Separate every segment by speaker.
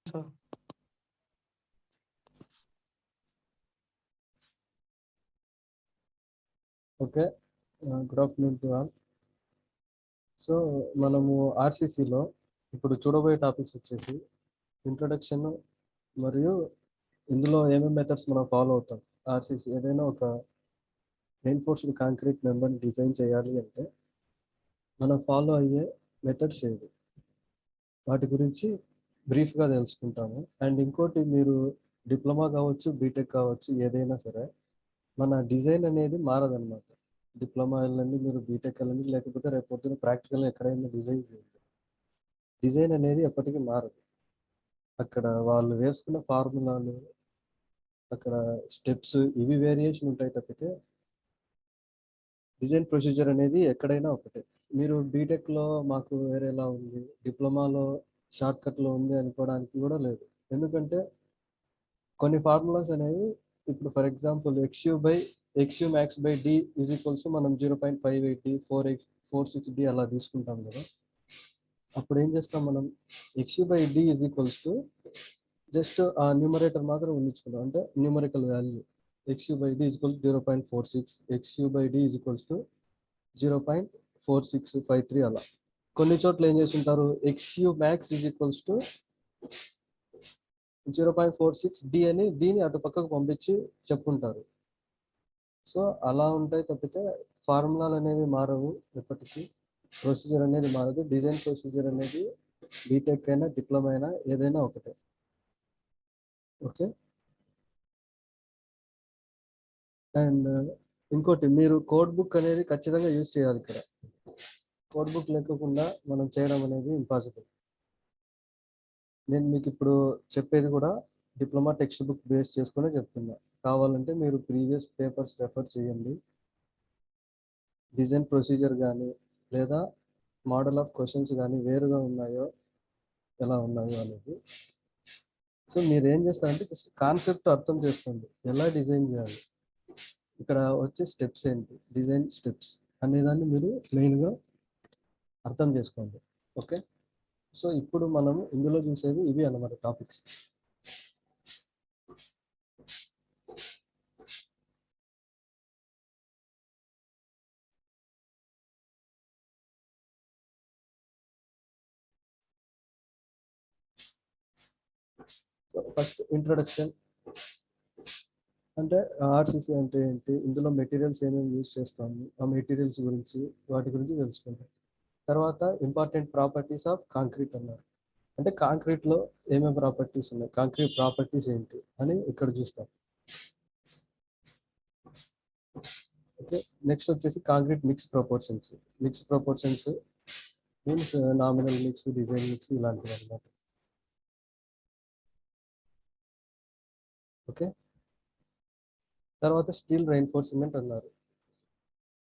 Speaker 1: So,
Speaker 2: okay. Good afternoon to all. So మనము ఆర్సీసీలో ఇప్పుడు చూడబోయే టాపిక్స్ వచ్చేసి ఇంట్రొడక్షన్ మరియు ఇందులో ఏమేమి మెథడ్స్ మనం ఫాలో అవుతాం. ఆర్సీసీ ఏదైనా ఒక రెయిన్ఫోర్స్డ్ కాంక్రీట్ మెంబర్ని డిజైన్ చేయాలి అంటే మనం ఫాలో అయ్యే మెథడ్స్ ఏవి, వాటి గురించి బ్రీఫ్గా తెలుసుకుంటాము. అండ్ ఇంకోటి, మీరు డిప్లొమా కావచ్చు, బీటెక్ కావచ్చు, ఏదైనా సరే మన డిజైన్ అనేది మారదనమాట. డిప్లొమా వెళ్ళండి, మీరు బీటెక్ వెళ్ళండి, లేకపోతే రేపు పొద్దున ప్రాక్టికల్ ఎక్కడైనా డిజైన్ చేయండి, డిజైన్ అనేది ఎప్పటికీ మారదు. అక్కడ వాళ్ళు వేసుకున్న ఫార్ములాలు, అక్కడ స్టెప్స్, ఇవి వేరియేషన్ ఉంటాయి తప్పితే డిజైన్ ప్రొసీజర్ అనేది ఎక్కడైనా ఒకటే. మీరు బీటెక్లో మాకు వేరేలా ఉంది, డిప్లొమాలో షార్ట్ కట్లో ఉంది అనుకోవడానికి కూడా లేదు. ఎందుకంటే కొన్ని ఫార్ములాస్ అనేవి ఇప్పుడు for example x u max by d is equals మనం 0.58D 4.6D అలా తీసుకుంటాం కదా. అప్పుడు ఏం చేస్తాం మనం, x u by d is equals to just ఆ న్యూమరేటర్ మాత్రం ఉండించుకున్నాం, అంటే numerical value x u by d is equals 0.46, x u by d is equals to 0.4653 అలా. కొన్ని చోట్ల ఏం చేసి ఉంటారు, x u max is equals to 0.46D అని దీన్ని అటు పక్కకు పంపించి చెప్పుకుంటారు. సో అలా ఉంటాయి తప్పితే ఫార్ములాలు అనేవి మారవు ఎప్పటికీ, ప్రొసీజర్ అనేది మారదు. డిజైన్ ప్రొసీజర్ అనేది బీటెక్ అయినా డిప్లొమా అయినా ఏదైనా ఒకటే. ఓకే. అండ్ ఇంకోటి, మీరు కోడ్ బుక్ అనేది ఖచ్చితంగా యూజ్ చేయాలి. ఇక్కడ కోడ్ బుక్ లేకుండా మనం చేయడం అనేది ఇంపాసిబుల్. నేను మీకు ఇప్పుడు చెప్పేది కూడా డిప్లొమా టెక్స్ట్ బుక్ బేస్ చేసుకునే చెప్తున్నా. కావాలంటే మీరు ప్రీవియస్ పేపర్స్ రెఫర్ చేయండి. డిజైన్ ప్రొసీజర్ కానీ లేదా మోడల్ ఆఫ్ క్వశ్చన్స్ కానీ వేరుగా ఉన్నాయో ఎలా ఉన్నాయో అనేది. సో మీరు ఏం చేస్తారంటే జస్ట్ కాన్సెప్ట్ అర్థం చేసుకోండి, ఎలా డిజైన్ చేయాలి, ఇక్కడ వచ్చే స్టెప్స్ ఏంటి, డిజైన్ స్టెప్స్ అనేదాన్ని మీరు మెయిన్గా అర్థం చేసుకోండి. ఓకే. సో ఇప్పుడు మనం ఇందులో చూసేది ఇవి అన్నమాట టాపిక్స్. సో ఫస్ట్ ఇంట్రొడక్షన్ అంటే ఆర్సీసీ అంటే ఏంటి, ఇందులో మెటీరియల్స్ ఏమేమి యూజ్ చేస్తాము, ఆ మెటీరియల్స్ గురించి వాటి గురించి తెలుసుకుంటాం. తర్వాత ఇంపార్టెంట్ ప్రాపర్టీస్ ఆఫ్ కాంక్రీట్ అన్నారు, అంటే కాంక్రీట్లో ఏమేమి ప్రాపర్టీస్ ఉన్నాయి, కాంక్రీట్ ప్రాపర్టీస్ ఏంటి అని ఇక్కడ చూస్తాం. ఓకే. నెక్స్ట్ వచ్చేసి concrete mix proportions. Mix proportions means nominal mix, design mix ఇలాంటివి అన్నమాట. ఓకే. తర్వాత స్టీల్ రెయిన్ఫోర్స్మెంట్ అన్నారు.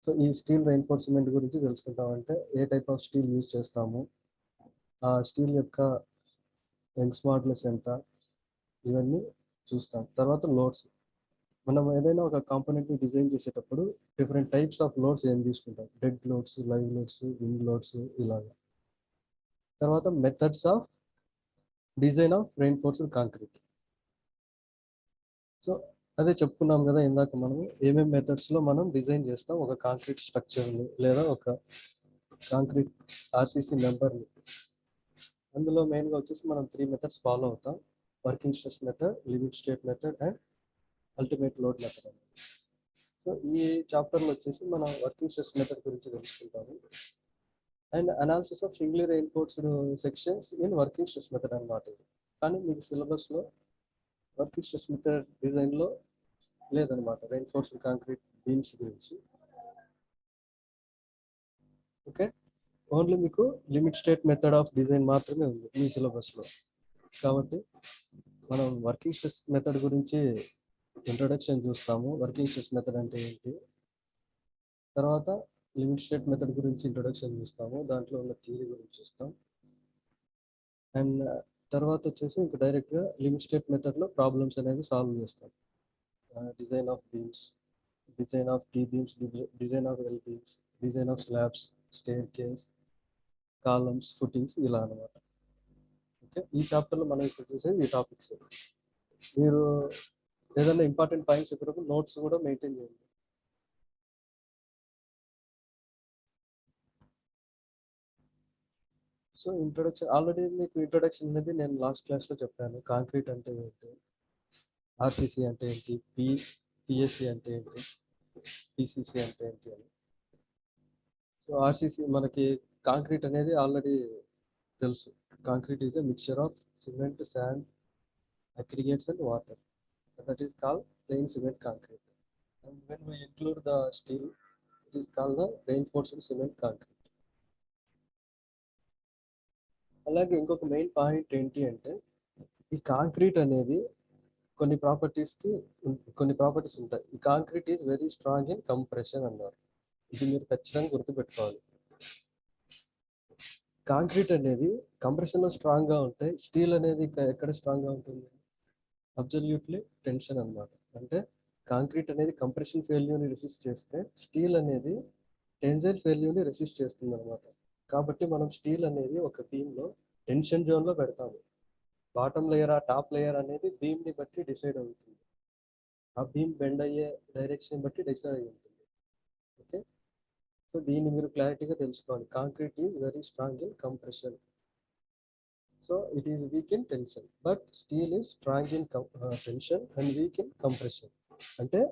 Speaker 2: సో ఈ స్టీల్ రెయిన్ఫోర్స్మెంట్ గురించి తెలుసుకుంటామంటే ఏ టైప్ ఆఫ్ స్టీల్ యూజ్ చేస్తాము, ఆ స్టీల్ యొక్క యంగ్స్ మాడ్యులస్ ఎంత, ఇవన్నీ చూస్తాం. తర్వాత లోడ్స్, మనం ఏదైనా ఒక కాంపోనెంట్ని డిజైన్ చేసేటప్పుడు డిఫరెంట్ టైప్స్ ఆఫ్ లోడ్స్ ఏం తీసుకుంటాం, dead loads, live loads, wind loads ఇలాగా. తర్వాత methods of design of reinforced concrete. So అదే చెప్పుకున్నాం కదా ఇందాక, మనం ఏమేమి మెథడ్స్లో మనం డిజైన్ చేస్తాం ఒక కాంక్రీట్ స్ట్రక్చర్ని లేదా ఒక కాంక్రీట్ ఆర్సీసీ మెంబర్ని. అందులో మెయిన్గా వచ్చేసి మనం 3 మెథడ్స్ ఫాలో అవుతాం: working stress method, limit state method and ultimate load method. So ఈ చాప్టర్లో వచ్చేసి మనం వర్కింగ్ స్ట్రెస్ మెథడ్ గురించి తెలుసుకుంటాము and analysis of singly reinforced sections in working stress method అన్నమాట. కానీ మీకు సిలబస్లో వర్కింగ్ స్ట్రెస్ మెథడ్ డిజైన్లో లేదనమాట రెయిన్ఫోర్స్డ్ కాంక్రీట్ బీమ్స్ గురించి. ఓకే. ఓన్లీ మీకు limit state method of design మాత్రమే ఉంది ఈ సిలబస్లో. కాబట్టి మనం వర్కింగ్ స్ట్రెస్ మెథడ్ గురించి ఇంట్రొడక్షన్ చూస్తాము, వర్కింగ్ స్ట్రెస్ మెథడ్ అంటే ఏంటి, తర్వాత లిమిట్ స్టేట్ మెథడ్ గురించి ఇంట్రొడక్షన్ చూస్తాము, దాంట్లో ఉన్న థియరీ గురించి చూస్తాం. అండ్ తర్వాత వచ్చేసి ఇంకా డైరెక్ట్గా లిమిట్ స్టేట్ మెథడ్లో ప్రాబ్లమ్స్ అనేవి సాల్వ్ చేస్తాం. Design of beams, design of T beams, design of L beams, design of slabs, staircase, columns, footings ఇలా అనమాట. ఓకే. ఓకే, ఈ చాప్టర్లో మనం ఇప్పుడు చూసేది ఈ టాపిక్స్. మీరు ఏదైనా ఇంపార్టెంట్ పాయింట్స్ చెప్పినప్పుడు నోట్స్ కూడా మెయింటైన్ చేయండి. సో ఇంట్రొడక్షన్ ఆల్రెడీ మీకు ఇంట్రొడక్షన్ అనేది నేను లాస్ట్ క్లాస్లో చెప్పాను. కాంక్రీట్ అంటే ఏంటి, ఆర్సీసీ అంటే ఏంటి, పిఎస్సి అంటే ఏంటి, పిసిసి అంటే ఏంటి అని. సో ఆర్సీసీ మనకి కాంక్రీట్ అనేది ఆల్రెడీ తెలుసు. Concrete is a mixture of cement, sand, aggregates and water. That is called plain cement concrete. And when we include the steel, it is called the reinforced cement concrete. అలాగే ఇంకొక main point ఏంటి అంటే, ఈ concrete అనేది కొన్ని properties ఉంటాయి. ఈ concrete is very strong in compression అన్నారు. ఇది మీరు ఖచ్చితంగా గుర్తుపెట్టుకోవాలి. కాంక్రీట్ అనేది కంప్రెషన్లో స్ట్రాంగ్గా ఉంటాయి. స్టీల్ అనేది ఎక్కడ స్ట్రాంగ్గా ఉంటుంది? అబ్సల్యూట్లీ టెన్షన్ అన్నమాట. అంటే కాంక్రీట్ అనేది కంప్రెషన్ ఫెయిల్యూర్ని రెసిస్ట్ చేస్తే, స్టీల్ అనేది టెన్సైల్ ఫెయిల్యూర్ని రెసిస్ట్ చేస్తుంది అనమాట. కాబట్టి మనం స్టీల్ అనేది ఒక బీమ్లో టెన్షన్ జోన్లో పెడతాము. బాటమ్ లేయర్ ఆ టాప్ లేయర్ అనేది బీమ్ని బట్టి డిసైడ్ అవుతుంది. ఆ బీమ్ బెండ్ అయ్యే డైరెక్షన్ బట్టి డిసైడ్ అయి ఉంటుంది. ఓకే, సో దీన్ని మీరు క్లారిటీగా తెలుసుకోవాలి. Concrete is very strong in compression, so it is week in tension, but steel is strong in tension and weak in compression. అంటే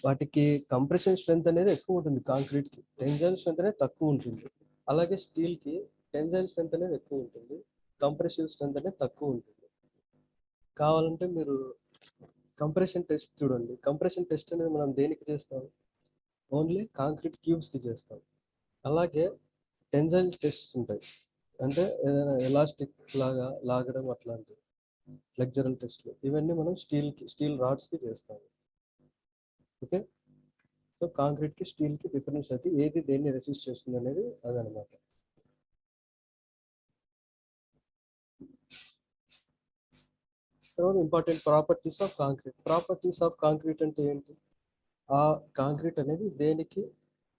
Speaker 2: వాటికి కంప్రెషన్ స్ట్రెంత్ అనేది ఎక్కువ ఉంటుంది, కాంక్రీట్కి టెన్సైల్ స్ట్రెంత్ అనేది తక్కువ ఉంటుంది. అలాగే స్టీల్కి టెన్సైల్ స్ట్రెంత్ అనేది ఎక్కువ ఉంటుంది, కంప్రెసివ్ స్ట్రెంత్ అనేది తక్కువ ఉంటుంది. కావాలంటే మీరు కంప్రెషన్ టెస్ట్ చూడండి. కంప్రెషన్ టెస్ట్ అనేది మనం దేనికి చేస్తాం? ఓన్లీ కాంక్రీట్ క్యూబ్స్కి చేస్తాం. అలాగే టెన్సైల్ టెస్ట్స్ ఉంటాయి, అంటే ఏదైనా ఎలాస్టిక్ లాగా లాగడం అట్లాంటివి, ఫ్లెక్చరల్ టెస్ట్లు, ఇవన్నీ మనం స్టీల్ రాడ్స్కి చేస్తాము. ఓకే, సో కాంక్రీట్కి స్టీల్కి డిఫరెన్స్ అయితే ఏది దేన్ని రెసిస్ట్ చేస్తుంది అనేది అదనమాట. తర్వాత important properties of concrete. Properties of concrete అంటే ఏంటి? ఆ కాంక్రీట్ అనేది దేనికి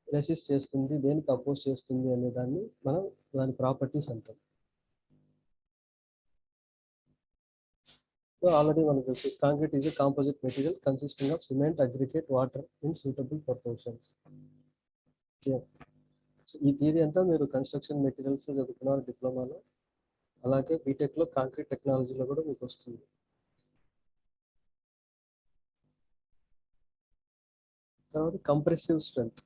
Speaker 2: రెసిస్ట్ చేస్తుంది, దేనికి అపోజ్ చేస్తుంది అనే దాన్ని మనం దాని ప్రాపర్టీస్ అంటాం. సో ఆల్రెడీ మనకు తెలుసు, concrete is a composite material consisting of cement, aggregate, water in suitable proportions. Okay, so ఈ థియరీ అంతా మీరు కన్స్ట్రక్షన్ మెటీరియల్స్ చదువుకున్నారు డిప్లొమాలో. అలాగే బీటెక్లో కాంక్రీట్ టెక్నాలజీలో కూడా మీకు వస్తుంది. తర్వాత compressive strength.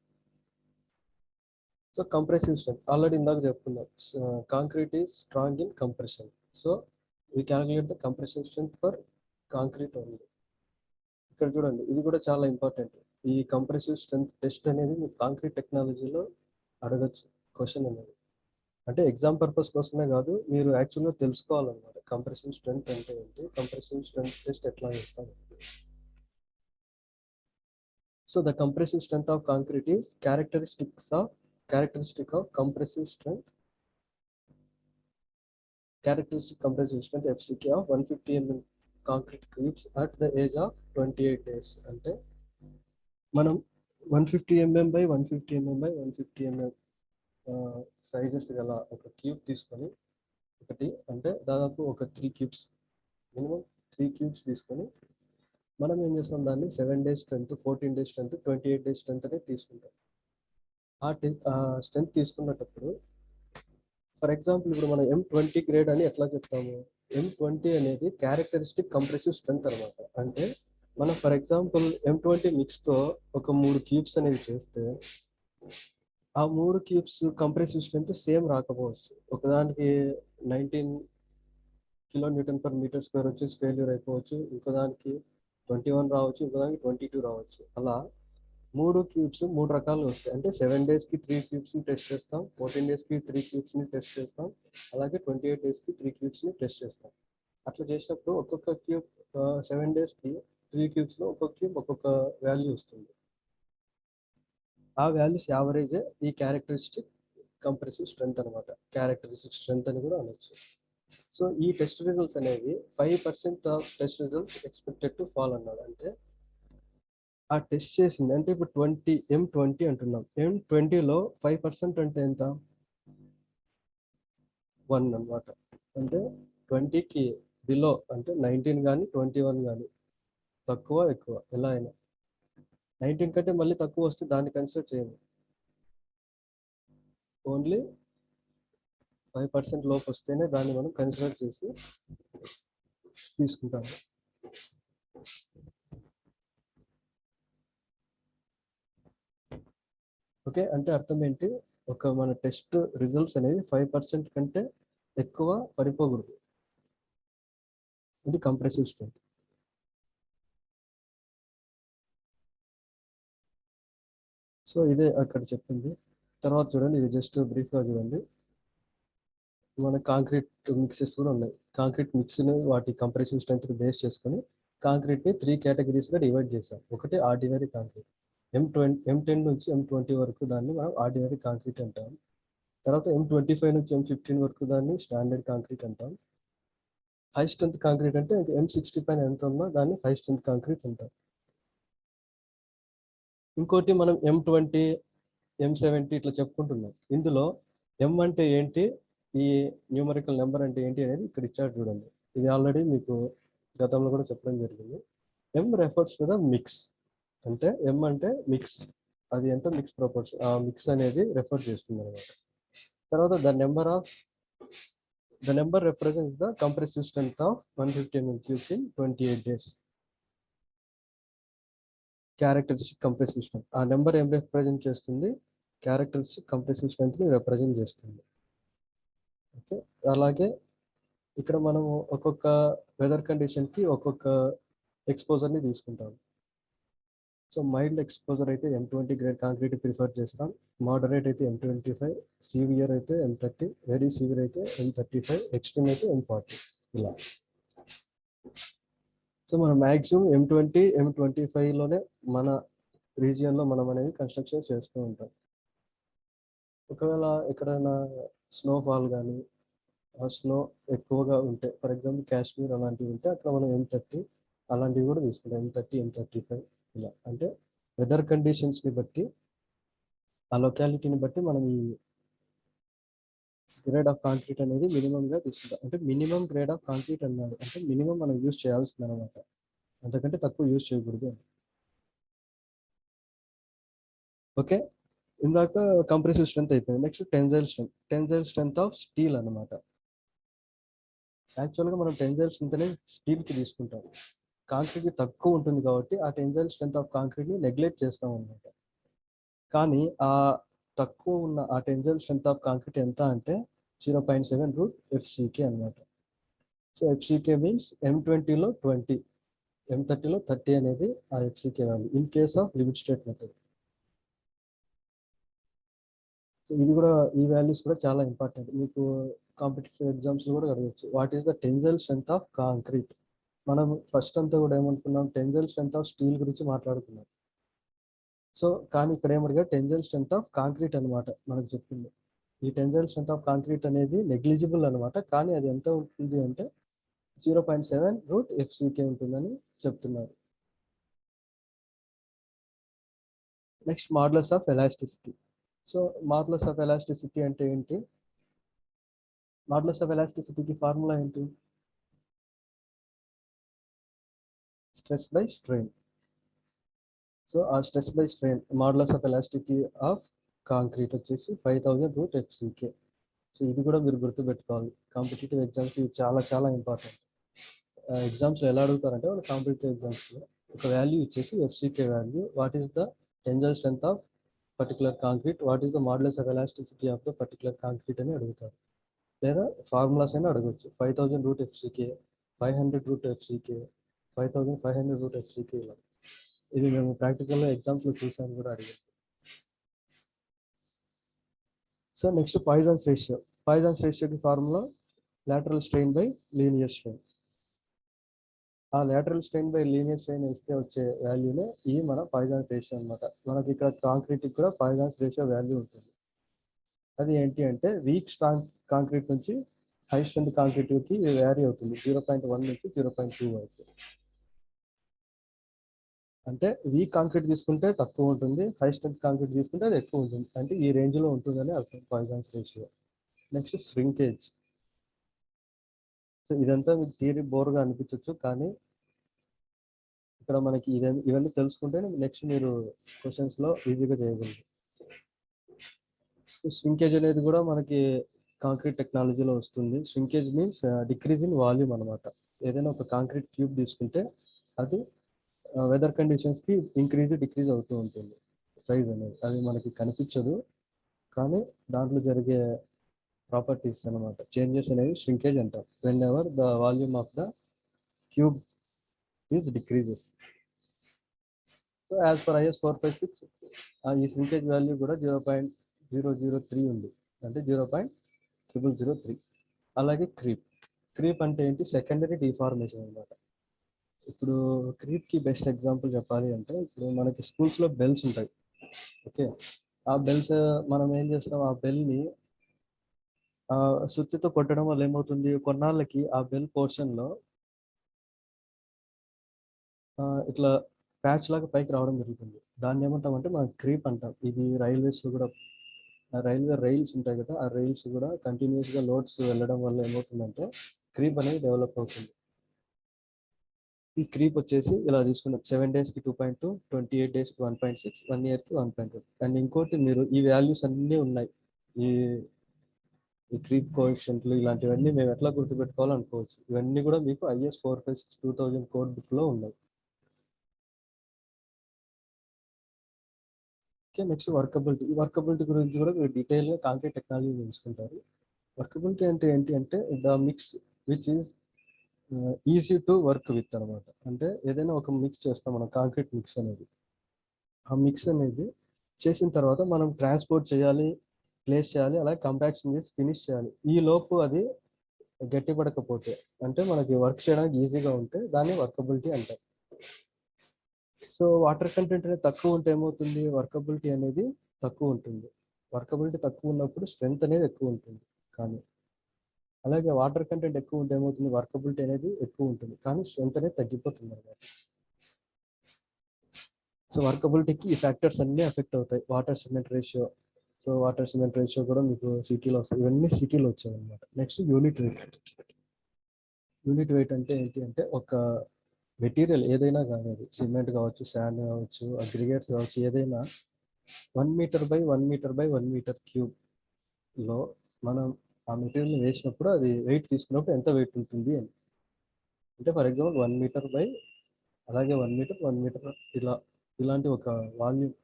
Speaker 2: So compressive strength already ఇందాక చెప్పుకున్నాం, concrete is strong in compression. So we calculate the compressive strength for concrete only. ఇక్కడ చూడండి, ఇది కూడా చాలా ఇంపార్టెంట్. ఈ కంప్రెసివ్ స్ట్రెంత్ టెస్ట్ అనేది మీకు కాంక్రీట్ టెక్నాలజీలో అడగచ్చు క్వశ్చన్ అనేది. అంటే ఎగ్జామ్ పర్పస్ కోసమే కాదు, మీరు యాక్చువల్గా తెలుసుకోవాలన్నమాట కంప్రెసివ్ స్ట్రెంత్ అంటే ఏంటి, కంప్రెసివ్ స్ట్రెంత్ టెస్ట్ ఎట్లా చేస్తాం. So the compressive strength of concrete is characteristic of compressive strength, characteristic compressive strength FCK of 150 mm concrete cubes at the age of 28 days. అంటే మనం 150 mm by 150 mm by 150 mm sizes గల ఒక cube తీసుకొని, ఒకటి అంటే దాదాపు ఒక 3 cubes, minimum 3 cubes తీసుకొని మనం ఏం చేస్తాం, దాన్ని 7 days strength, 14 days strength, 28 days strength అనేది తీసుకుంటాం. ఆ స్ట్రెంత్ తీసుకున్నప్పుడు, ఫర్ ఎగ్జాంపుల్ ఇప్పుడు మనం M20 గ్రేడ్ అని ఎట్లా చెప్తాము? M20 అనేది క్యారెక్టరిస్టిక్ కంప్రెసివ్ స్ట్రెంత్ అనమాట. అంటే మనం ఫర్ ఎగ్జాంపుల్ M20 మిక్స్తో ఒక 3 క్యూబ్స్ అనేది చేస్తే, ఆ 3 క్యూబ్స్ కంప్రెసివ్ స్ట్రెంత్ సేమ్ రాకపోవచ్చు. ఒకదానికి 19 kN/m² వచ్చేసి ఫెయిల్యూర్ అయిపోవచ్చు, ఇంకోదానికి 21 రావచ్చు, ఇంకోదానికి 22 రావచ్చు. అలా 3 క్యూబ్స్ 3 రకాలు వస్తాయి. అంటే 7 daysకి 3 క్యూబ్స్ని టెస్ట్ చేస్తాం, 14 daysకి 3 క్యూబ్స్ని టెస్ట్ చేస్తాం, అలాగే 28 daysకి 3 క్యూబ్స్ని టెస్ట్ చేస్తాం. అట్లా చేసినప్పుడు ఒక్కొక్క క్యూబ్ 7 daysకి 3 క్యూబ్స్లో ఒక్కొక్క క్యూబ్ ఒక్కొక్క వాల్యూ వస్తుంది. ఆ వాల్యూస్ యావరేజ్ ఈ క్యారెక్టరిస్టిక్ కంప్రెసివ్ స్ట్రెంత్ అనమాట. క్యారెక్టరిస్టిక్ స్ట్రెంత్ అని కూడా అనొచ్చు. సో ఈ టెస్ట్ రిజల్ట్స్ అనేవి 5% of test results expected to fall అన్నాడు. అంటే ఆ టెస్ట్ చేసింది అంటే ఇప్పుడు M20 అంటున్నాం, M20లో 5% అంటే ఎంత? 1 అనమాట. అంటే 20కి బిలో అంటే 19 కానీ 21 కానీ తక్కువ ఎక్కువ ఎలా అయినా 19 కంటే మళ్ళీ తక్కువ వస్తే దాన్ని కన్సిడర్ చేయండి. ఓన్లీ 5% లోపు వస్తేనే దాన్ని మనం కన్సిడర్ చేసి తీసుకుంటాము. ఓకే, అంటే అర్థం ఏంటి, ఒక మన టెస్ట్ రిజల్ట్స్ అనేవి 5% కంటే ఎక్కువ పడిపోకూడదు. ఇది కంప్రెసివ్ స్ట్రెంత్. సో ఇదే అక్కడ చెప్పింది. తర్వాత చూడండి, ఇది జస్ట్ బ్రీఫ్గా చూడండి. మన కాంక్రీట్ మిక్సెస్ కూడా ఉన్నాయి. కాంక్రీట్ మిక్స్ని వాటి కంప్రెసివ్ స్ట్రెంత్ని బేస్ చేసుకొని కాంక్రీట్ని 3 కేటగిరీస్గా డివైడ్ చేశాం. ఒకటి ఆర్డినరీ కాంక్రీట్, M10 నుంచి M20 వరకు దాన్ని మనం ఆర్డినరీ కాంక్రీట్ అంటాం. తర్వాత M25 నుంచి M15 వరకు దాన్ని స్టాండర్డ్ కాంక్రీట్ అంటాం. హై స్ట్రెంత్ కాంక్రీట్ అంటే M60 పైన ఎంత ఉన్నా దాన్ని హై స్ట్రెంత్ కాంక్రీట్ అంటాం. ఇంకోటి మనం M20, M70 ఇట్లా చెప్పుకుంటున్నాం. ఇందులో M అంటే ఏంటి, ఈ న్యూమరికల్ నెంబర్ అంటే ఏంటి అనేది ఇక్కడ ఇచ్చారు చూడండి. ఇది ఆల్రెడీ మీకు గతంలో కూడా చెప్పడం జరిగింది. M refers to the mix, అంటే M అంటే మిక్స్, అది ఎంత మిక్స్ ప్రపోర్షన్, ఆ మిక్స్ అనేది రెఫర్ చేస్తుంది అనమాట. తర్వాత the number represents the compressive strength of 150 mm cubes in 28 days. Characteristic compressive strength, ఆ నెంబర్ ఏం రిప్రజెంట్ చేస్తుంది, క్యారెక్టరిస్టిక్ కంప్రెసివ్ స్ట్రెంత్ని రిప్రజెంట్ చేస్తుంది. ఓకే, అలాగే ఇక్కడ మనము ఒక్కొక్క వెదర్ కండిషన్కి ఒక్కొక్క ఎక్స్పోజర్ని తీసుకుంటాం. సో మైల్డ్ ఎక్స్పోజర్ అయితే M20 గ్రేడ్ కాంక్రీట్ ప్రిఫర్ చేస్తాం. మోడరేట్ అయితే M25, సివియర్ అయితే M30, వెరీ సివియర్ అయితే M35, ఎక్స్ట్రీమ్ అయితే M40 ఇలా. సో మనం మ్యాక్సిమం M20, M25లోనే మన రీజియన్లో మనం అనేది కన్స్ట్రక్షన్ చేస్తూ ఉంటాం. ఒకవేళ ఎక్కడైనా స్నోఫాల్ కానీ స్నో ఎక్కువగా ఉంటే, ఫర్ ఎగ్జాంపుల్ కాశ్మీర్ అలాంటివి ఉంటే అక్కడ మనం M30 అలాంటివి కూడా తీసుకుంటాం. M30, M35 ఇలా. అంటే వెదర్ కండిషన్స్ని బట్టి, ఆ లొకాలిటీని బట్టి మనం ఈ గ్రేడ్ ఆఫ్ కాంక్రీట్ అనేది మినిమంగా తీసుకుంటాం. అంటే మినిమం గ్రేడ్ ఆఫ్ కాంక్రీట్ అన్నాడు అంటే మినిమం మనం యూజ్ చేయాల్సింది అనమాట, అంతకంటే తక్కువ యూజ్ చేయకూడదు. ఓకే, ఇందాక కంప్రెసివ్ స్ట్రెంత్ అయిపోయింది. Next tensile strength of steel అనమాట. యాక్చువల్గా మనం టెన్జైల్ స్ట్రెంత్ అనేది స్టీల్కి తీసుకుంటాం. కాంక్రీట్కి తక్కువ ఉంటుంది కాబట్టి ఆ టెన్జైల్ స్ట్రెంత్ ఆఫ్ కాంక్రీట్ని నెగ్లెక్ట్ చేస్తాం అనమాట. కానీ ఆ తక్కువ ఉన్న ఆ టెన్జైల్ స్ట్రెంత్ ఆఫ్ కాంక్రీట్ ఎంత అంటే 0.7 రూట్ FCK అనమాట. సో FCK మీన్స్ M20లో 20, M30లో 30 అనేది ఆ FCK value in case of limit state method. So ఇది కూడా, ఈ వాల్యూస్ కూడా చాలా ఇంపార్టెంట్. మీకు కాంపిటేటివ్ ఎగ్జామ్స్లో కూడా అడగచ్చు, what is the tensile strength of concrete. మనం ఫస్ట్ అంతా కూడా ఏమనుకున్నాం, టెన్జైల్ స్ట్రెంత్ ఆఫ్ స్టీల్ గురించి మాట్లాడుకున్నాం. సో కానీ ఇక్కడ ఏమడిగా టెన్జైల్ స్ట్రెంత్ ఆఫ్ కాంక్రీట్ అనమాట మనకు చెప్పింది. ఈ టెన్జైల్ స్ట్రెంత్ ఆఫ్ కాంక్రీట్ అనేది నెగ్లిజిబుల్ అనమాట, కానీ అది ఎంత ఉంటుంది అంటే 0.7 రూట్ FCK ఉంటుందని చెప్తున్నారు. Next modulus of elasticity. So modulus of elasticity అంటే ఏంటి, మాడ్యులస్ ఆఫ్ ఎలాస్టిసిటీకి ఫార్ములా ఏంటి, స్ట్రెస్ బై స్ట్రెయిన్. సో ఆ stress by strain modulus of elasticity of concrete వచ్చేసి 5000 రూట్ FCK. సో ఇది కూడా మీరు గుర్తుపెట్టుకోవాలి, కాంపిటేటివ్ ఎగ్జామ్స్కి ఇది చాలా చాలా ఇంపార్టెంట్. ఎగ్జామ్స్లో ఎలా అడుగుతారంటే వాళ్ళు కాంపిటేటివ్ ఎగ్జామ్స్లో ఒక వాల్యూ ఇచ్చేసి FCK value, what is the tensile strength of particular concrete, what is the modulus of elasticity of the particular concrete అని అడుగుతారు. లేదా ఫార్ములాస్ అయినా అడగచ్చు, 5000 root FCK, 500 root FCK, 5500 root FCK ఇలా. ఇది మేము ప్రాక్టికల్గా ఎగ్జామ్స్లో చూసాను కూడా అడిగాను. సో నెక్స్ట్ పాయిజన్స్ రేషియోకి formula lateral strain by linear strain. ఆ lateral strain by linear strain ఇస్తే వచ్చే వాల్యూనే ఈ మన పాయిజన్స్ రేషియో అనమాట. మనకి ఇక్కడ కాంక్రీట్కి కూడా పాయిజన్స్ రేషియో వాల్యూ ఉంటుంది. అది ఏంటి అంటే వీక్ స్ట్రాంగ్ కాంక్రీట్ నుంచి హై స్ట్రెంత్ కాంక్రీట్కి వ్యారీ అవుతుంది 0.1 నుంచి 0.2 వరకు. అంటే వీక్ కాంక్రీట్ తీసుకుంటే తక్కువ ఉంటుంది, హై స్ట్రెంత్ కాంక్రీట్ తీసుకుంటే అది ఎక్కువ ఉంటుంది, అంటే ఈ రేంజ్లో ఉంటుందని అర్థం poisons ratio. Next shrinkage. So ఇదంతా మీకు థియరీ బోర్గా అనిపించవచ్చు, కానీ ఇక్కడ మనకి ఇవన్నీ తెలుసుకుంటే నెక్స్ట్ మీరు క్వశ్చన్స్లో ఈజీగా చేయగలరు. శ్రింకేజ్ అనేది కూడా మనకి కాంక్రీట్ టెక్నాలజీలో వస్తుంది. Shrinkage means decrease in volume అనమాట. ఏదైనా ఒక కాంక్రీట్ ట్యూబ్ తీసుకుంటే అది వెదర్ కండిషన్స్కి డిక్రీజ్ అవుతూ ఉంటుంది సైజ్ అనేది. అది మనకి కనిపించదు, కానీ దాంట్లో జరిగే ప్రాపర్టీస్ అనమాట, చేంజెస్ అనేవి శ్రింకేజ్ అంటారు. When ever the volume of the cube is decreases. So as per IS 456 ఈ శ్రింకేజ్ వాల్యూ కూడా 0.003 ఉంది, అంటే 0.003. అలాగే క్రీప్ అంటే ఏంటి? సెకండరీ డిఫార్మేషన్ అనమాట. ఇప్పుడు క్రీప్కి బెస్ట్ ఎగ్జాంపుల్ చెప్పాలి అంటే, ఇప్పుడు మనకి స్కూల్స్లో బెల్స్ ఉంటాయి. ఓకే, ఆ బెల్స్ మనం ఏం చేస్తాం, ఆ బెల్ని సుత్తితో కొట్టడం వల్ల ఏమవుతుంది, కొన్నాళ్ళకి ఆ బెల్ పోర్షన్లో ఇట్లా ప్యాచ్ లాగా పైకి రావడం జరుగుతుంది. దాన్ని ఏమంటామంటే మనం క్రీప్ అంటాం. ఇది రైల్వేస్లో కూడా రైల్వే రైల్స్ ఉంటాయి కదా, ఆ రైల్స్ కూడా కంటిన్యూస్గా లోడ్స్ వెళ్ళడం వల్ల ఏమవుతుందంటే క్రీప్ అనేది డెవలప్ అవుతుంది. ఈ క్రీప్ వచ్చేసి ఇలా తీసుకున్నాం, 7 డేస్కి 2.2, 28 డేస్కి 1.6, 1 ఇయర్కి 1.2. అండ్ ఇంకోటి, మీరు ఈ వాల్యూస్ అన్నీ ఉన్నాయి, ఈ క్రీప్ కోఎఫిషియంట్లు ఇలాంటివన్నీ మేము ఎట్లా గుర్తుపెట్టుకోవాలనుకోవచ్చు. ఇవన్నీ కూడా మీకు IS 456 2000 కోడ్ బుక్లో ఉన్నాయి. Okay, next workability. ఈ వర్కబిలిటీ గురించి కూడా మీరు డీటెయిల్గా కాంక్రీట్ టెక్నాలజీ తెలుసుకుంటారు. వర్కబిలిటీ అంటే ఏంటి అంటే, the mix which is easy to work with అనమాట. అంటే ఏదైనా ఒక మిక్స్ చేస్తాం మనం, కాంక్రీట్ మిక్స్ అనేది. ఆ మిక్స్ అనేది చేసిన తర్వాత మనం ట్రాన్స్పోర్ట్ చేయాలి, ప్లేస్ చేయాలి, అలాగే కంపాక్షన్ చేసి ఫినిష్ చేయాలి. ఈ లోపు అది గట్టిపడకపోతే, అంటే మనకి వర్క్ చేయడానికి ఈజీగా ఉంటే దాన్ని వర్కబిలిటీ అంటారు. సో వాటర్ కంటెంట్ అనేది తక్కువ ఉంటే ఏమవుతుంది, వర్కబిలిటీ అనేది తక్కువ ఉంటుంది. వర్కబిలిటీ తక్కువ ఉన్నప్పుడు స్ట్రెంగ్త్ అనేది ఎక్కువ ఉంటుంది. కానీ అలాగే వాటర్ కంటెంట్ ఎక్కువ ఉంటే ఏమవుతుంది, వర్కబిలిటీ అనేది ఎక్కువ ఉంటుంది, కానీ స్ట్రెంగ్త్ అనేది తగ్గిపోతుంది అనమాట. సో వర్కబిలిటీకి ఈ ఫ్యాక్టర్స్ అన్నీ ఎఫెక్ట్ అవుతాయి. Water cement ratio, so water cement ratio కూడా మీకు సిటీలో వస్తాయి. ఇవన్నీ సిటీలో వచ్చాయి అనమాట. Next unit weight. Unit weight అంటే ఏంటి అంటే, ఒక మెటీరియల్ ఏదైనా కానీ, అది సిమెంట్ కావచ్చు, శాండ్ కావచ్చు, అగ్రిగేట్స్ కావచ్చు, ఏదైనా 1 metre by 1 metre by 1 metre క్యూబ్లో మనం ఆ మెటీరియల్ వేసినప్పుడు అది వెయిట్ తీసుకున్నప్పుడు ఎంత వెయిట్ ఉంటుంది అని. అంటే ఫర్ ఎగ్జాంపుల్ 1 మీటర్ బై, అలాగే 1 మీటర్ ఇలాంటి ఒక వాల్యూమ్,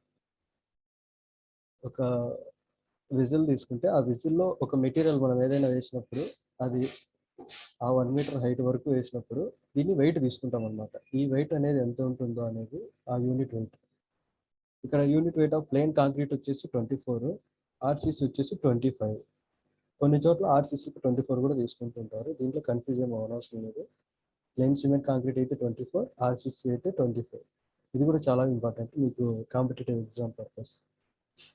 Speaker 2: ఒక విజిల్ తీసుకుంటే, ఆ విజిల్లో ఒక మెటీరియల్ మనం ఏదైనా వేసినప్పుడు అది ఆ 1 మీటర్ హైట్ వరకు వేసినప్పుడు దీన్ని వెయిట్ తీసుకుంటాం అనమాట. ఈ వెయిట్ అనేది ఎంత ఉంటుందో అనేది ఆ యూనిట్ వెయిట్. ఇక్కడ unit weight of plain concrete వచ్చేసి 24, RCC వచ్చేసి 25. కొన్ని చోట్ల RCCకి 24 కూడా తీసుకుంటుంటారు. దీంట్లో కన్ఫ్యూజన్ అవసరం లేదు. ప్లెయిన్ సిమెంట్ కాంక్రీట్ అయితే 24, RCC అయితే 25. ఇది కూడా చాలా ఇంపార్టెంట్ మీకు competitive exam purpose.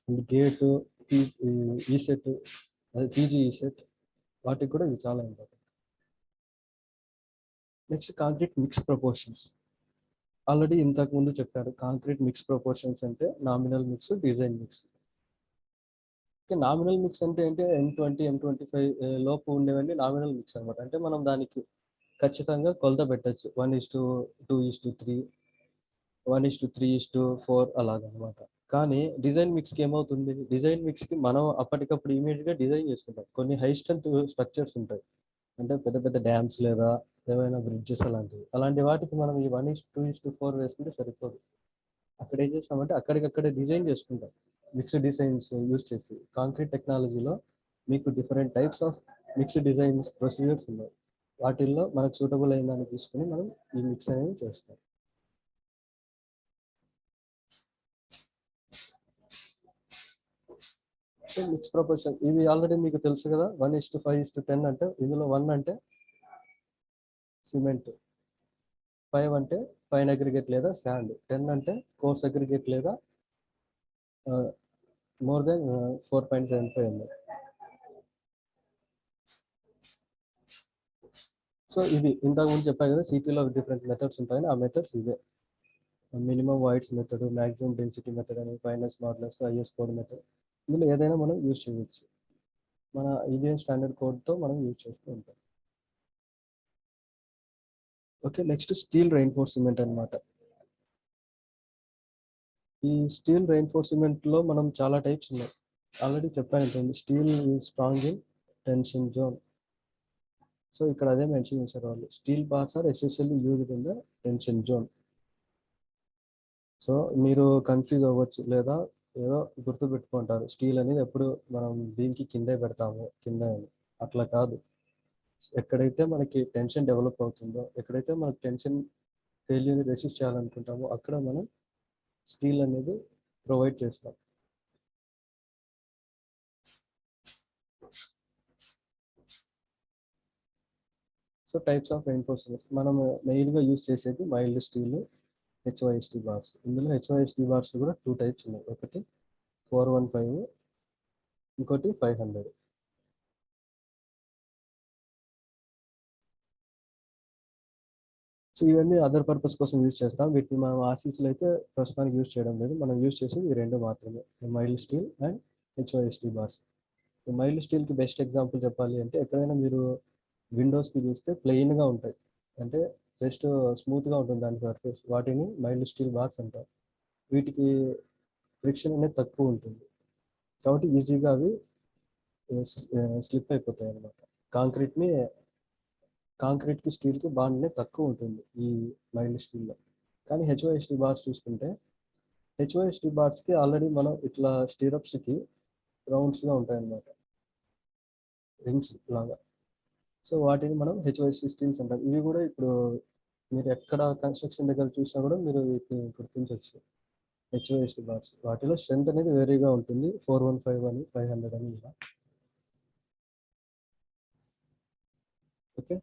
Speaker 2: And gate, ECET, అదే PG ఈసెట్, వాటికి కూడా ఇది చాలా important. Next concrete mix proportions. Already ఇంతకు ముందు చెప్పారు, కాంక్రీట్ మిక్స్ ప్రపోర్షన్స్ అంటే nominal mix, design mix. Nominal mix అంటే ఏంటి, M20, M25 లోపు ఉండేవన్నీ నామినల్ మిక్స్ అనమాట. అంటే మనం దానికి ఖచ్చితంగా కొలత పెట్టచ్చు, 1:2:3, 1:3:4 అలాగనమాట. కానీ డిజైన్ మిక్స్కి ఏమవుతుంది, డిజైన్ మిక్స్కి మనం అప్పటికప్పుడు ఇమీడియట్గా డిజైన్ చేసుకుంటాం. కొన్ని హై స్ట్రెంత్ స్ట్రక్చర్స్ ఉంటాయి, అంటే పెద్ద పెద్ద డ్యామ్స్ లేదా ఏమైనా బ్రిడ్జెస్ అలాంటి వాటికి మనం ఈ 1:2:4 వేసుకుంటే సరిపోదు. అక్కడ ఏం చేస్తామంటే అక్కడికక్కడే డిజైన్ చేసుకుంటాం, మిక్స్డ్ డిజైన్స్ యూజ్ చేసి. కాంక్రీట్ టెక్నాలజీలో మీకు different types of mixed designs procedures ఉన్నాయి. వాటిల్లో మనకు సూటబుల్ అయిన దాన్ని తీసుకుని మనం ఈ మిక్స్ అనేది చేస్తాం. సో మిక్స్ ప్రపోర్షన్ ఇవి ఆల్రెడీ మీకు తెలుసు కదా, 1:5:10 అంటే, ఇందులో 1 అంటే సిమెంట్, 5 అంటే ఫైన్ అగ్రిగేట్ లేదా శాండ్, 10 అంటే కోర్స్ అగ్రిగేట్ లేదా మోర్ దెన్ 4.75 ml. సో ఇది ఇంతకు ముందు చెప్పాను కదా, సిటీలో డిఫరెంట్ మెథడ్స్ ఉంటాయని. ఆ మెథడ్స్ ఇవే: minimum wides method, maximum density method అని, ఫైనస్ మాడ్యులస్, IS కోడ్ మెథడ్. ఇందులో ఏదైనా మనం యూజ్ చేయవచ్చు. మన ఇండియన్ స్టాండర్డ్ కోడ్తో మనం యూజ్ చేస్తూ ఉంటాం. ఓకే, నెక్స్ట్ స్టీల్ రెయిన్ఫోర్స్మెంట్ అన్నమాట. ఈ స్టీల్ రెయిన్ఫోర్స్మెంట్ లో మనం చాలా టైప్స్ ఉన్నాయి. ఆల్రెడీ చెప్పాను, steel strong in tension zone. So ఇక్కడ అదే మెన్షన్ చేశారు వాళ్ళు, steel bars are essentially used in the tension zone. So మీరు కన్ఫ్యూజ్ అవ్వచ్చు, లేదా ఏదో గుర్తు పెట్టుకుంటారు, స్టీల్ అనేది ఎప్పుడు మనం దీనికి కిందే పెడతాము కింద అని. అట్లా కాదు. ఎక్కడైతే మనకి టెన్షన్ డెవలప్ అవుతుందో, ఎక్కడైతే మనకి టెన్షన్ ఫెయిల్యూర్ని రెసిస్ట్ చేయాలనుకుంటామో అక్కడ మనం స్టీల్ అనేది ప్రొవైడ్ చేస్తాం. సో టైప్స్ ఆఫ్ రెయిన్ఫోర్స్మెంట్ మనం మెయిన్గా యూజ్ చేసేది మైల్డ్ స్టీల్, హెచ్వైఎస్టీ బార్స్. ఇందులో హెచ్వైఎస్టీ బార్స్ కూడా 2 టైప్స్ ఉన్నాయి. ఒకటి 415, ఇంకోటి 500. సో ఇవన్నీ అదర్ పర్పస్ కోసం యూజ్ చేస్తాం. వీటిని మనం ఆర్సీసీలో అయితే ప్రస్తుతానికి యూజ్ చేయడం లేదు. మనం యూజ్ చేసేది ఈ రెండు మాత్రమే, mild steel and HYST bars. Mild స్టీల్కి బెస్ట్ ఎగ్జాంపుల్ చెప్పాలి అంటే, ఎక్కడైనా మీరు విండోస్కి చూస్తే ప్లెయిన్గా ఉంటాయి, అంటే జస్ట్ స్మూత్గా ఉంటుంది దాని సర్ఫేస్, వాటిని మైల్డ్ స్టీల్ బార్స్ అంటారు. వీటికి ఫ్రిక్షన్ అనేది తక్కువ ఉంటుంది, కాబట్టి ఈజీగా అవి స్లిప్ అయిపోతాయి అన్నమాట. కాంక్రీట్ని కాంక్రీట్కి స్టీల్కి బాండ్ అనేది తక్కువ ఉంటుంది ఈ మైల్డ్ స్టీల్లో. కానీ హెచ్ఓఎస్టీ బార్స్ చూసుకుంటే, హెచ్ఓఎస్టీ బార్స్కి ఆల్రెడీ మనం ఇట్లా స్టీరప్స్కి రౌండ్స్గా ఉంటాయి అన్నమాట, రింగ్స్ లాగా. సో వాటిని మనం హెచ్ఓఎస్టీ స్టీల్స్ అంటాం. ఇవి కూడా ఇప్పుడు మీరు ఎక్కడ కన్స్ట్రక్షన్ దగ్గర చూసినా కూడా మీరు వీటిని గుర్తించవచ్చు, హెచ్ఓఎస్టీ బార్స్. వాటిలో స్ట్రెంత్ అనేది వేరేగా ఉంటుంది, 415 అని, 500 అని ఇలా. Okay.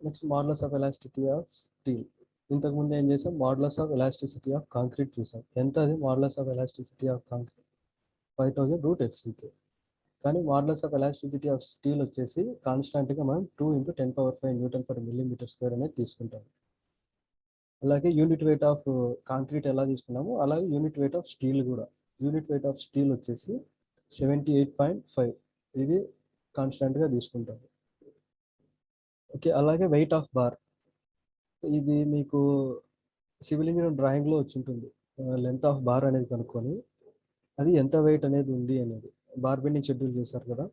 Speaker 2: Next models of elasticity of steel. ఇంతకుముందు ఏం చేసాం, models of elasticity of concrete చూసాం. ఎంత అది models of elasticity of concrete? 5000√fck. కానీ models of elasticity of steel వచ్చేసి కాన్స్టాంట్గా మనం 2 × 10⁵N/mm² అనేది తీసుకుంటాం. అలాగే యూనిట్ వెయిట్ ఆఫ్ కాంక్రీట్ ఎలా తీసుకున్నామో అలాగే యూనిట్ వెయిట్ ఆఫ్ స్టీల్ కూడా. యూనిట్ వెయిట్ ఆఫ్ స్టీల్ వచ్చేసి 78.5, ఇది కాన్స్టాంట్గా తీసుకుంటాం. ఓకే, అలాగే వెయిట్ ఆఫ్ బార్, ఇది మీకు సివిల్ ఇంజనీర్ డ్రాయింగ్లో వచ్చి ఉంటుంది. లెంత్ ఆఫ్ బార్ అనేది కనుక్కొని అది ఎంత వెయిట్ అనేది ఉంది అనేది బార్ బెండింగ్ షెడ్యూల్ చేశారు కదా.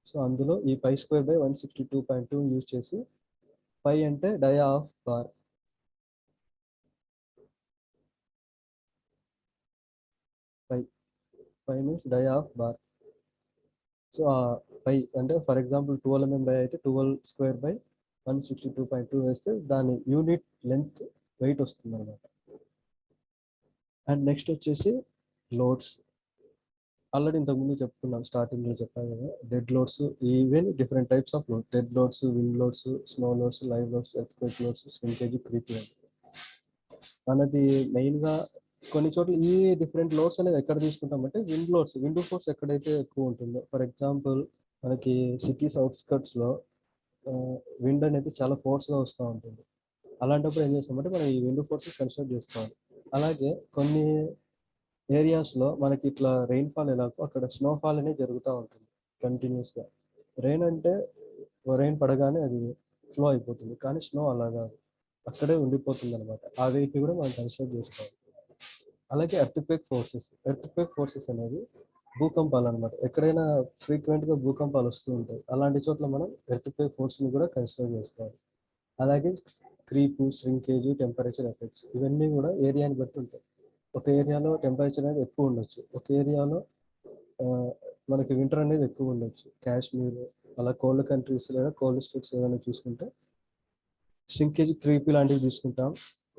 Speaker 2: సో అందులో ఈ π²/162.2 యూజ్ చేసి, పై అంటే dia of bar, pi means dia of bar. So pi అంటే ఫర్ ఎగ్జాంపుల్ 12 mm డయా అయితే 12²/162.2 వేస్తే దాని యూనిట్ లెంత్ వెయిట్ వస్తుంది అనమాట. అండ్ నెక్స్ట్ వచ్చేసి లోడ్స్. ఆల్రెడీ ఇంతకుముందు చెప్పుకున్నాం, స్టార్టింగ్లో చెప్పాను కదా, dead loads, even different types of load, dead loads, wind loads, snow loads, live loads, earthquake loads, shrinkage, creep load. మనది మెయిన్గా కొన్ని చోట్ల ఈ డిఫరెంట్ లోడ్స్ అనేది ఎక్కడ తీసుకుంటామంటే విండ్ లోడ్స్, విండ్ ఫోర్స్ ఎక్కడైతే ఎక్కువ ఉంటుందో, ఫర్ ఎగ్జాంపుల్ మనకి సిటీస్ అవుట్స్కట్స్లో విండ్ అనేది చాలా ఫోర్స్గా వస్తూ ఉంటుంది. అలాంటప్పుడు ఏం చేస్తామంటే మనం ఈ విండ్ ఫోర్స్ కన్సిడర్ చేసుకోవాలి. అలాగే కొన్ని ఏరియాస్లో మనకి ఇట్లా రెయిన్ఫాల్ ఎలాగో అక్కడ స్నోఫాల్ అనేది జరుగుతూ ఉంటుంది కంటిన్యూస్గా. రెయిన్ అంటే రెయిన్ పడగానే అది ఫ్లో అయిపోతుంది, కానీ స్నో అలా కాదు, అక్కడే ఉండిపోతుంది అనమాట. ఆ వెయిట్ని కూడా మనం కన్సిడర్ చేసుకోవాలి. అలాగే ఎర్త్క్వేక్ ఫోర్సెస్ అనేది భూకంపాలు అనమాట. ఎక్కడైనా ఫ్రీక్వెంట్గా భూకంపాలు వస్తూ ఉంటాయి, అలాంటి చోట్ల మనం ఎర్త్క్వేక్ ఫోర్స్ని కూడా కన్సిడర్ చేసుకోవాలి. అలాగే క్రీపు, శ్రింకేజ్, టెంపరేచర్ ఎఫెక్ట్స్, ఇవన్నీ కూడా ఏరియాని బట్టి ఉంటాయి. ఒక ఏరియాలో టెంపరేచర్ అనేది ఎక్కువ ఉండొచ్చు, ఒక ఏరియాలో మనకి వింటర్ అనేది ఎక్కువ ఉండొచ్చు. కాశ్మీర్ అలా కోల్డ్ కంట్రీస్ లేదా కోల్డ్ స్టేట్స్ ఏదైనా చూసుకుంటే శ్రింకేజ్, క్రీప్ లాంటివి తీసుకుంటాం.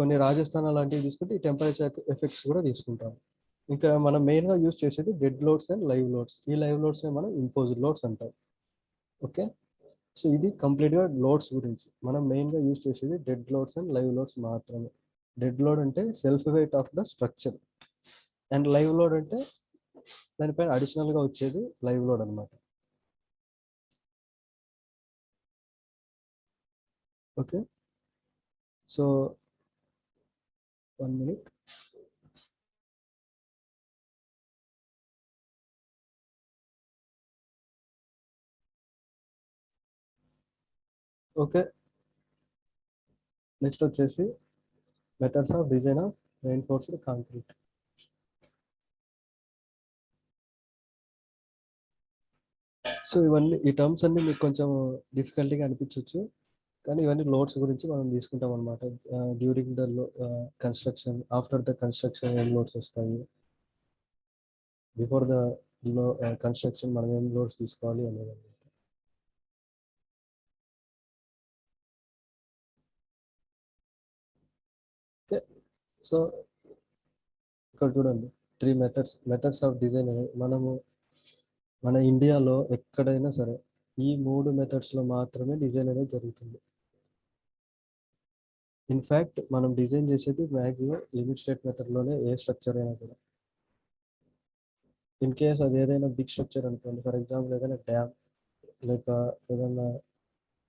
Speaker 2: కొన్ని రాజస్థాన్ లాంటివి తీసుకుంటే ఈ టెంపరేచర్ ఎఫెక్ట్స్ కూడా తీసుకుంటాం. ఇంకా మనం మెయిన్గా యూజ్ చేసేది dead loads and live loads. ఈ లైవ్ లోడ్స్ మనం ఇంపోజ్డ్ లోడ్స్ అంటాం. ఓకే, సో ఇది కంప్లీట్గా లోడ్స్ గురించి. మనం మెయిన్గా యూజ్ చేసేది dead loads and live loads మాత్రమే. డెడ్ లోడ్ అంటే self weight of the structure, and live load అంటే దానిపైన అడిషనల్గా వచ్చేది లైవ్ లోడ్ అనమాట. Okay, so 1 minute. Okay, next వచ్చేసి methods of design of reinforced concrete. So ఇవన్నీ ఈ టర్మ్స్ అన్ని మీకు కొంచెం డిఫికల్టీగా అనిపించవచ్చు, కానీ ఇవన్నీ లోడ్స్ గురించి మనం తీసుకుంటాం అనమాట. During the construction, after the construction ఏం లోడ్స్ వస్తాయి, బిఫోర్ ద కన్స్ట్రక్షన్ మనం ఏం లోడ్స్ తీసుకోవాలి అనేది. ఓకే, సో ఇక్కడ చూడండి 3 మెథడ్స్ ఆఫ్ డిజైన్. మనము మన ఇండియాలో ఎక్కడైనా సరే ఈ 3 మెథడ్స్లో మాత్రమే డిజైన్ అనేది జరుగుతుంది. ఇన్ఫ్యాక్ట్ మనం డిజైన్ చేసేది మ్యాక్సిమం లిమిట్ స్టేట్ మెథడ్లోనే, ఏ స్ట్రక్చర్ అయినా కూడా. ఇన్ కేస్ అది ఏదైనా బిగ్ స్ట్రక్చర్ అనుకోండి, ఫర్ ఎగ్జాంపుల్ ఏదైనా డ్యామ్ లేక ఏదైనా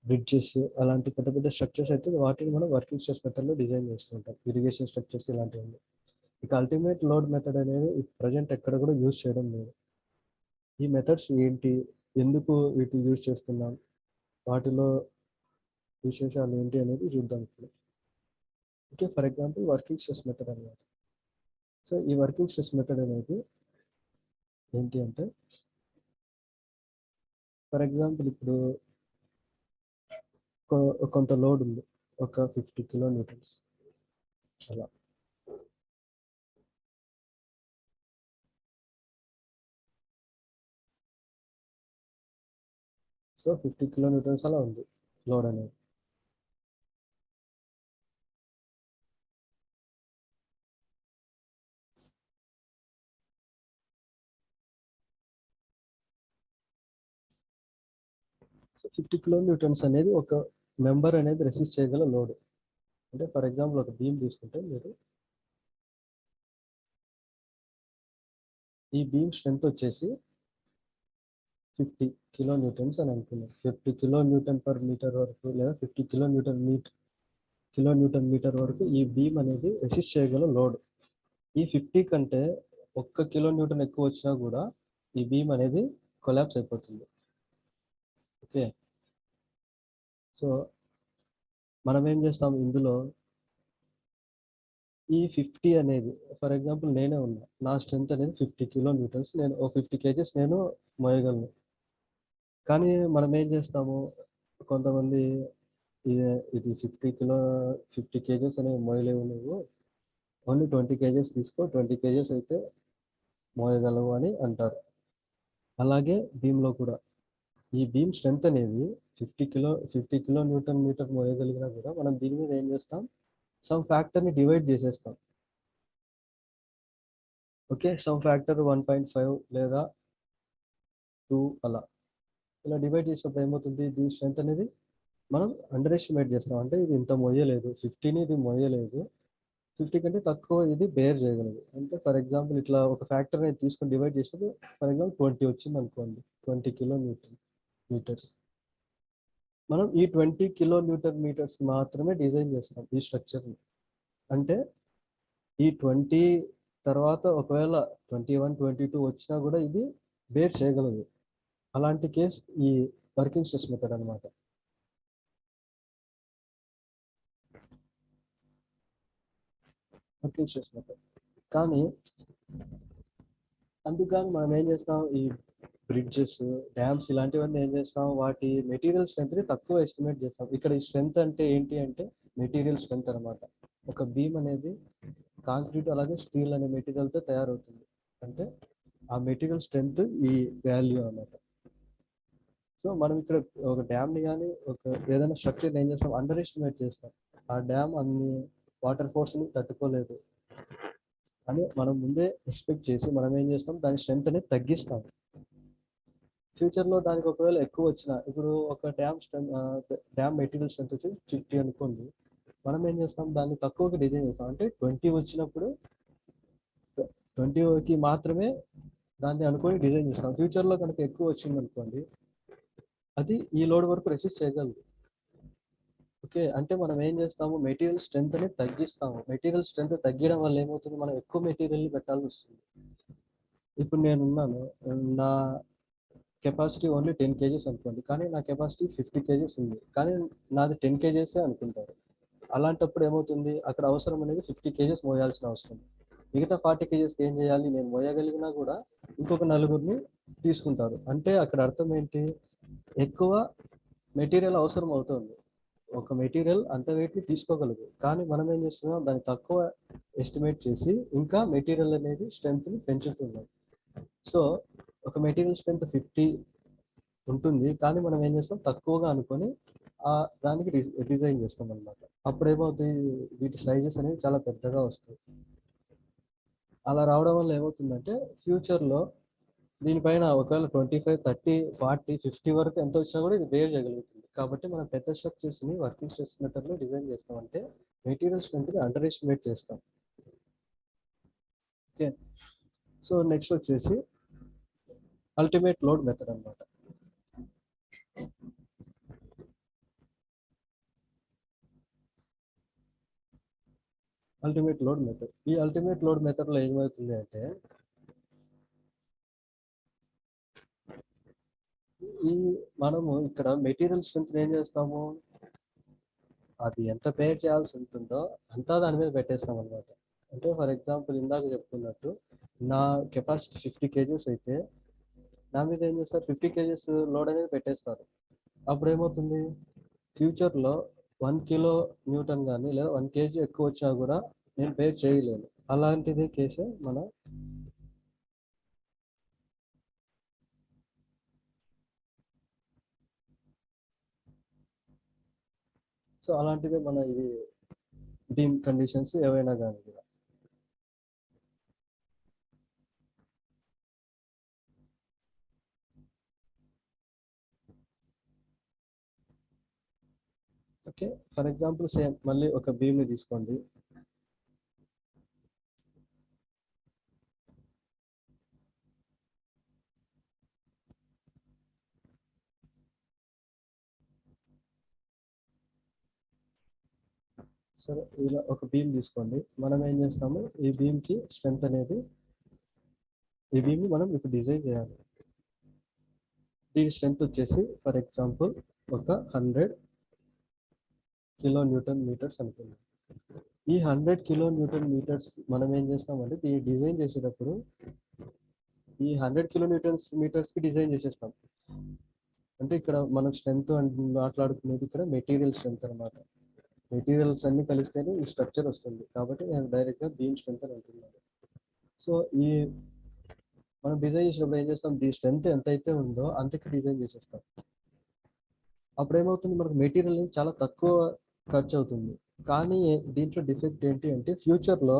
Speaker 2: బ్రిడ్జెస్, అలాంటి పెద్ద పెద్ద స్ట్రక్చర్స్ అయితే వాటిని మనం వర్కింగ్ స్ట్రెస్ మెథడ్లో డిజైన్ చేస్తుంటాం. ఇరిగేషన్ స్ట్రక్చర్స్ ఇలాంటివి. ఇక అల్టిమేట్ లోడ్ మెథడ్ అనేది ప్రజెంట్ ఎక్కడ కూడా యూజ్ చేయడం లేదు. ఈ మెథడ్స్ ఏంటి, ఎందుకు వీటిని యూజ్ చేస్తున్నాం, వాటిలో విశేషాలు ఏంటి అనేది చూద్దాం ఇప్పుడు. Okay, for example working stress method అన్నమాట. సో ఈ వర్కింగ్ స్ట్రెస్ మెథడ్ అనేది ఏంటి అంటే, ఫర్ ఎగ్జాంపుల్ ఇప్పుడు కొంత లోడ్ ఉంది, ఒక 50 కిలోమీటర్స్ అలా. సో 50 కిలోమీటర్స్ అలా ఉంది లోడ్ అనేది. సో 50 కిలోమీటర్స్ అనేది ఒక మెంబర్ అనేది రెసిస్ట్ చేయగల లోడ్. అంటే ఫర్ ఎగ్జాంపుల్ ఒక బీమ్ తీసుకుంటే, మీరు ఈ బీమ్ స్ట్రెంత్ వచ్చేసి 50 కిలోన్యూటన్స్ అని అనుకున్నాం. 50 కిలోన్యూటన్ పర్ మీటర్ వరకు, లేదా 50 కిలోన్యూటన్ మీటర్ వరకు ఈ బీమ్ అనేది రెసిస్ట్ చేయగల లోడ్. ఈ 50 కంటే 1 కిలోన్యూటన్ ఎక్కువ వచ్చినా కూడా ఈ బీమ్ అనేది కొలాప్స్ అయిపోతుంది. ఓకే, సో మనం ఏం చేస్తాం ఇందులో, ఈ 50 అనేది, ఫర్ ఎగ్జాంపుల్ నేనే ఉన్నా, నా స్ట్రెంత్ అనేది 50 కిలోన్యూటన్స్, నేను 50 కేజెస్ నేను మోయగలను. కానీ మనం ఏం చేస్తాము, కొంతమంది ఇది 50 కేజెస్ అనేవి మోయలేవు, నువ్వు ఓన్లీ 20 కేజెస్ తీసుకో, 20 కేజెస్ అయితే మోయగలవు అని అంటారు. అలాగే బీమ్లో కూడా ఈ బీమ్ స్ట్రెంత్ అనేది 50 కిలోన్యూటన్ మీటర్ మోయగలిగినా కూడా మనం దీని మీద ఏం చేస్తాం, సమ్ ఫ్యాక్టర్ని డివైడ్ చేసేస్తాం. ఓకే, సమ్ ఫ్యాక్టర్ 1.5 లేదా 2 అలా ఇలా డివైడ్ చేసినప్పుడు ఏమవుతుంది, దీని స్ట్రెంత్ అనేది మనం అండర్ ఎస్టిమేట్ చేస్తాం. అంటే ఇది ఇంత మొయ్యలేదు, 50ని ఇది మొయ్యలేదు, 50 కంటే తక్కువ ఇది బేర్ చేయగలదు. అంటే ఫర్ ఎగ్జాంపుల్ ఇట్లా ఒక ఫ్యాక్టర్ అనేది తీసుకొని డివైడ్ చేసినప్పుడు ఫర్ ఎగ్జాంపుల్ 20 వచ్చింది అనుకోండి, 20 కిలోన్యూటన్ మీటర్స్. మనం ఈ 20 కిలోన్యూటన్ మీటర్స్ మాత్రమే డిజైన్ చేస్తాం ఈ స్ట్రక్చర్ని. అంటే ఈ 20 తర్వాత ఒకవేళ 21, 22 వచ్చినా కూడా ఇది బేర్ చేయగలదు. అలాంటి కేస్ ఈ వర్కింగ్ స్ట్రెస్ మెథడ్ అనమాట. Working stress method. కానీ అందుకని మనం ఏం చేస్తాం, ఈ బ్రిడ్జెస్, డ్యామ్స్ ఇలాంటివన్నీ ఏం చేస్తాం, వాటి మెటీరియల్ స్ట్రెంత్ని తక్కువ ఎస్టిమేట్ చేస్తాం. ఇక్కడ ఈ స్ట్రెంత్ అంటే ఏంటి అంటే మెటీరియల్ స్ట్రెంత్ అనమాట. ఒక బీమ్ అనేది కాంక్రీట్ అలాగే స్టీల్ అనే మెటీరియల్తో తయారవుతుంది. అంటే ఆ మెటీరియల్ స్ట్రెంత్ ఈ వాల్యూ అన్నమాట. సో మనం ఇక్కడ ఒక డ్యామ్ని కానీ ఒక ఏదైనా స్ట్రక్చర్ ఏం చేస్తాం, అండర్ ఎస్టిమేట్ చేస్తాం. ఆ డ్యామ్ అన్ని వాటర్ ఫోర్స్ని తట్టుకోలేదు అని మనం ముందే ఎక్స్పెక్ట్ చేసి మనం ఏం చేస్తాం, దాని స్ట్రెంత్ అనేది తగ్గిస్తాం. ఫ్యూచర్లో దానికి ఒకవేళ ఎక్కువ వచ్చిన, ఇప్పుడు ఒక డ్యామ్ మెటీరియల్ స్ట్రెంత్ వచ్చి 50 అనుకోండి, మనం ఏం చేస్తాం, దాన్ని తక్కువకి డిజైన్ చేస్తాం. అంటే 20 వచ్చినప్పుడు 20కి మాత్రమే దాన్ని అనుకొని డిజైన్ చేస్తాం. ఫ్యూచర్లో కనుక ఎక్కువ వచ్చింది అనుకోండి, అది ఈ లోడ్ వరకు రెసిస్ట్ చేయగలదు. ఓకే. అంటే మనం ఏం చేస్తాము, మెటీరియల్ స్ట్రెంగ్త్‌ని తగ్గిస్తాము. మెటీరియల్ స్ట్రెంగ్త్ తగ్గడం వల్ల ఏమవుతుంది, మనం ఎక్కువ మెటీరియల్‌ని పెట్టాల్సొస్తుంది. ఇప్పుడు నేనున్నాను. నా కెపాసిటీ ఓన్లీ 10 కేజీస్ అనుకోండి. కానీ నా కెపాసిటీ 50 కేజీస్ ఉంది. కానీ నాది 10 కేజీసే అనుకుంటారు. అలాంటప్పుడు ఏమవుతుంది, అక్కడ అవసరం అనేది 50 కేజీస్ మోయాల్సిన అవసరం. మిగతా 40 కేజీస్‌కి ఏం చేయాలి, నేను మోయగలిగినా కూడా ఇంకొక నలుగురిని తీసుకుంటారు. అంటే అక్కడ అర్థం ఏంటి, ఎక్కువ మెటీరియల్ అవసరం అవుతుంది. ఒక మెటీరియల్ అంత వెయిట్‌ని తీసుకోగలదు. కానీ మనం ఏం చేస్తున్నాం, దాన్ని తక్కువ ఎస్టిమేట్ చేసి ఇంకా మెటీరియల్ అనేది స్ట్రెంగ్త్‌ని పెంచుతున్నాం. సో, ఒక మెటీరియల్ స్ట్రెంగ్త్ 50 ఉంటుంది. కానీ మనం ఏం చేస్తాం, తక్కువగా అనుకోని దానికి డిజైన్ చేస్తామనమాట. అప్పుడేమవుతాయి, వీటి సైజెస్ అనేవి చాలా పెద్దగా వస్తాయి. అలా రావడం వల్ల ఏమవుతుందంటే, ఫ్యూచర్‌లో దీనిపైన ఒకవేళ 25, 30, 40, 50 వరకు ఎంత వచ్చినా కూడా ఇది బేర్ చేయగలుగుతుంది. కాబట్టి మనం పెద్ద స్ట్రక్చర్స్‌ని వర్కింగ్ స్ట్రెస్ మెథడ్‌లో డిజైన్ చేస్తామంటే, మెటీరియల్ స్ట్రెంగ్త్‌ని అండర్ ఎస్టిమేట్ చేస్తాం. ఓకే. సో, నెక్స్ట్ వచ్చేసి అల్టిమేట్ లోడ్ మెథడ్ అన్నమాట. Ultimate load method. ఈ అల్టిమేట్ లోడ్ మెథడ్‌లో ఏమవుతుంది అంటే, ఈ మనము ఇక్కడ మెటీరియల్ స్ట్రెంగ్త్‌ని ఏం చేస్తాము, అది ఎంత పే చేయాల్సి ఉంటుందో అంతా దాని మీద పెట్టేస్తాం అనమాట. అంటే ఫర్ ఎగ్జాంపుల్ ఇందాక చెప్పుకున్నట్టు, నా కెపాసిటీ 50 కేజీస్ అయితే నా మీద ఏం చేస్తారు, 50 కేజీస్ లోడ్ అనేది పెట్టేస్తారు. అప్పుడు ఏమవుతుంది, ఫ్యూచర్‌లో 1 కిలో న్యూటన్ కానీ లేదా 1 కేజీ ఎక్కువ వచ్చినా కూడా నేను పే చేయలేను. అలాంటిది కేసే మన సో అలాంటిదే మన ఇది బీమ్ కండిషన్స్ ఏవైనా కానీ కూడా. ఓకే. ఫర్ ఎగ్జాంపుల్ సేమ్ మళ్ళీ ఒక బీమ్‌ని తీసుకోండి. సరే, ఇలా ఒక బీమ్ తీసుకోండి. మనం ఏం చేస్తాము, ఈ బీమ్‌కి స్ట్రెంత్ అనేది, ఈ బీమ్‌ని మనం ఇప్పుడు డిజైన్ చేయాలి. దీని స్ట్రెంత్ వచ్చేసి ఫర్ ఎగ్జాంపుల్ ఒక 100 కిలో న్యూటన్ మీటర్స్ అనుకుందాం. ఈ 100 కిలో న్యూటన్ మీటర్స్ మనం ఏం చేస్తామంటే, దీన్ని డిజైన్ చేసేటప్పుడు ఈ 100 కిలో న్యూటన్స్ మీటర్స్‌కి డిజైన్ చేసేస్తాం. అంటే ఇక్కడ మనం స్ట్రెంత్ మాట్లాడుకునేది ఇక్కడ మెటీరియల్ స్ట్రెంత్ అనమాట. మెటీరియల్స్ అన్ని కలిస్తేనే ఈ స్ట్రక్చర్ వస్తుంది. కాబట్టి నేను డైరెక్ట్‌గా బీమ్ స్ట్రెంత్ అని అంటున్నాను. సో, ఈ మనం డిజైన్ చేసినప్పుడు ఏం చేస్తాం, దీని స్ట్రెంత్ ఎంతైతే ఉందో అంతకి డిజైన్ చేసేస్తాం. అప్పుడు ఏమవుతుంది, మనకు మెటీరియల్ అనేది చాలా తక్కువ ఖర్చు అవుతుంది. కానీ దీంట్లో డిఫెక్ట్ ఏంటి అంటే, ఫ్యూచర్‌లో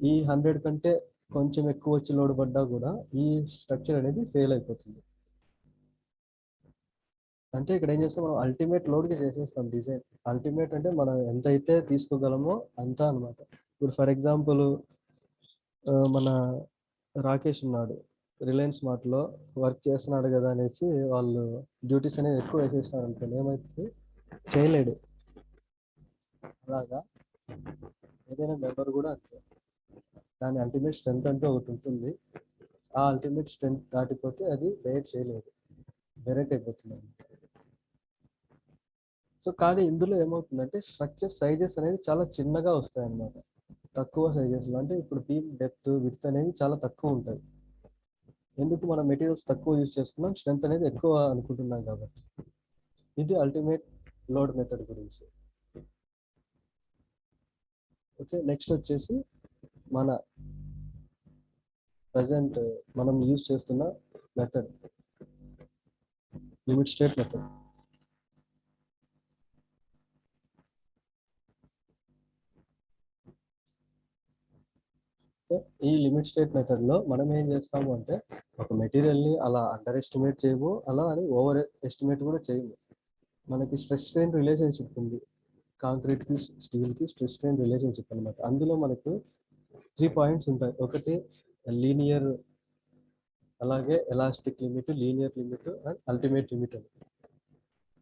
Speaker 2: ఈ 100 కంటే కొంచెం ఎక్కువ వచ్చి లోడ్ పడ్డా కూడా ఈ స్ట్రక్చర్ అనేది ఫెయిల్ అయిపోతుంది. అంటే ఇక్కడ ఏం చేస్తాం, మనం అల్టిమేట్ లోడ్‌కి చేసేస్తాం డిజైన్. అల్టిమేట్ అంటే మనం ఎంతైతే తీసుకోగలమో అంతా అనమాట. ఇప్పుడు ఫర్ ఎగ్జాంపుల్ మన రాకేష్ ఉన్నాడు. రిలయన్స్ మార్ట్‌లో వర్క్ చేస్తున్నాడు కదా అనేసి వాళ్ళు డ్యూటీస్ అనేవి ఎక్కువ వేసేసినారు అనుకోండి, ఏమైతుంది, చేయలేడు. అలాగా ఏదైనా మెంబర్ కూడా అంతే. దాని అల్టిమేట్ స్ట్రెంత్ అంటూ ఒకటి ఉంటుంది. ఆ అల్టిమేట్ స్ట్రెంత్ దాటిపోతే అది బేర్ చేయలేదు, బెరెట్ అయిపోతుంది. సో కానీ ఇందులో ఏమవుతుందంటే, స్ట్రక్చర్ సైజెస్ అనేవి చాలా చిన్నగా వస్తాయి అన్నమాట. తక్కువ సైజెస్లో, అంటే ఇప్పుడు బీమ్ డెప్త్ విడ్త్ అనేవి చాలా తక్కువ ఉంటాయి. ఎందుకు, మనం మెటీరియల్స్ తక్కువ యూజ్ చేసుకున్నాం, స్ట్రెంత్ అనేది ఎక్కువ అనుకుంటున్నాం కాబట్టి. ఇది అల్టిమేట్ లోడ్ మెథడ్ గురించి. ఓకే. నెక్స్ట్ వచ్చేసి మన ప్రజెంట్ మనం యూజ్ చేస్తున్న మెథడ్, లిమిట్ స్టేట్ మెథడ్. ఈ లిమిట్ స్టేట్ మెథడ్ లో మనం ఏం చేస్తాము అంటే, ఒక మెటీరియల్ ని అలా అండర్ ఎస్టిమేట్ చేయము, అలా అని ఓవర్ ఎస్టిమేట్ కూడా చేయము. మనకి స్ట్రెస్ స్ట్రెయిన్ రిలేషన్షిప్ ఉంది. కాంక్రీట్ కి స్టీల్ కి స్ట్రెస్ స్ట్రెయిన్ రిలేషన్షిప్ అనమాట. అందులో మనకు 3 పాయింట్స్ ఉంటాయి. ఒకటి లీనియర్, అలాగే elastic limit, linear limit and ultimate limit అని.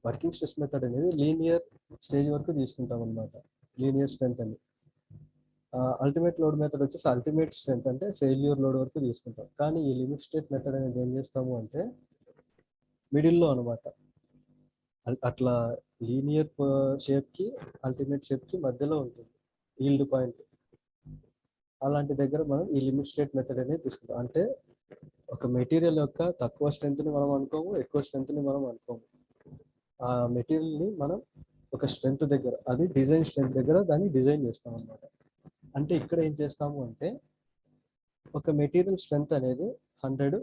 Speaker 2: వర్కింగ్ స్ట్రెస్ మెథడ్ అనేది లీనియర్ స్టేజ్ వరకు తీసుకుంటాం అనమాట. లీనియర్ స్ట్రెంత్ అని. అల్టిమేట్ లోడ్ మెథడ్ వచ్చేసి అల్టిమేట్ స్ట్రెంత్ అంటే ఫెయిల్యూర్ లోడ్ వరకు తీసుకుంటాం. కానీ ఈ లిమిట్ స్టేట్ మెథడ్ అనేది ఏం చేస్తాము అంటే మిడిల్లో అనమాట. అట్లా లీనియర్ షేప్కి అల్టిమేట్ షేప్కి మధ్యలో ఉంటుంది ఈల్డ్ పాయింట్. అలాంటి దగ్గర మనం ఈ లిమిట్ స్టేట్ మెథడ్ అనేది తీసుకుంటాం. అంటే ఒక మెటీరియల్ యొక్క తక్కువ స్ట్రెంత్ని మనం అనుకోము, ఎక్కువ స్ట్రెంత్ని మనం అనుకోము. ఆ మెటీరియల్ని మనం ఒక స్ట్రెంత్ దగ్గర, అది డిజైన్ స్ట్రెంత్ దగ్గర దాన్ని డిజైన్ చేస్తాం అనమాట. అంటే ఇక్కడ ఏం చేస్తాము అంటే ఒక మెటీరియల్ స్ట్రెంత్ అనేది 100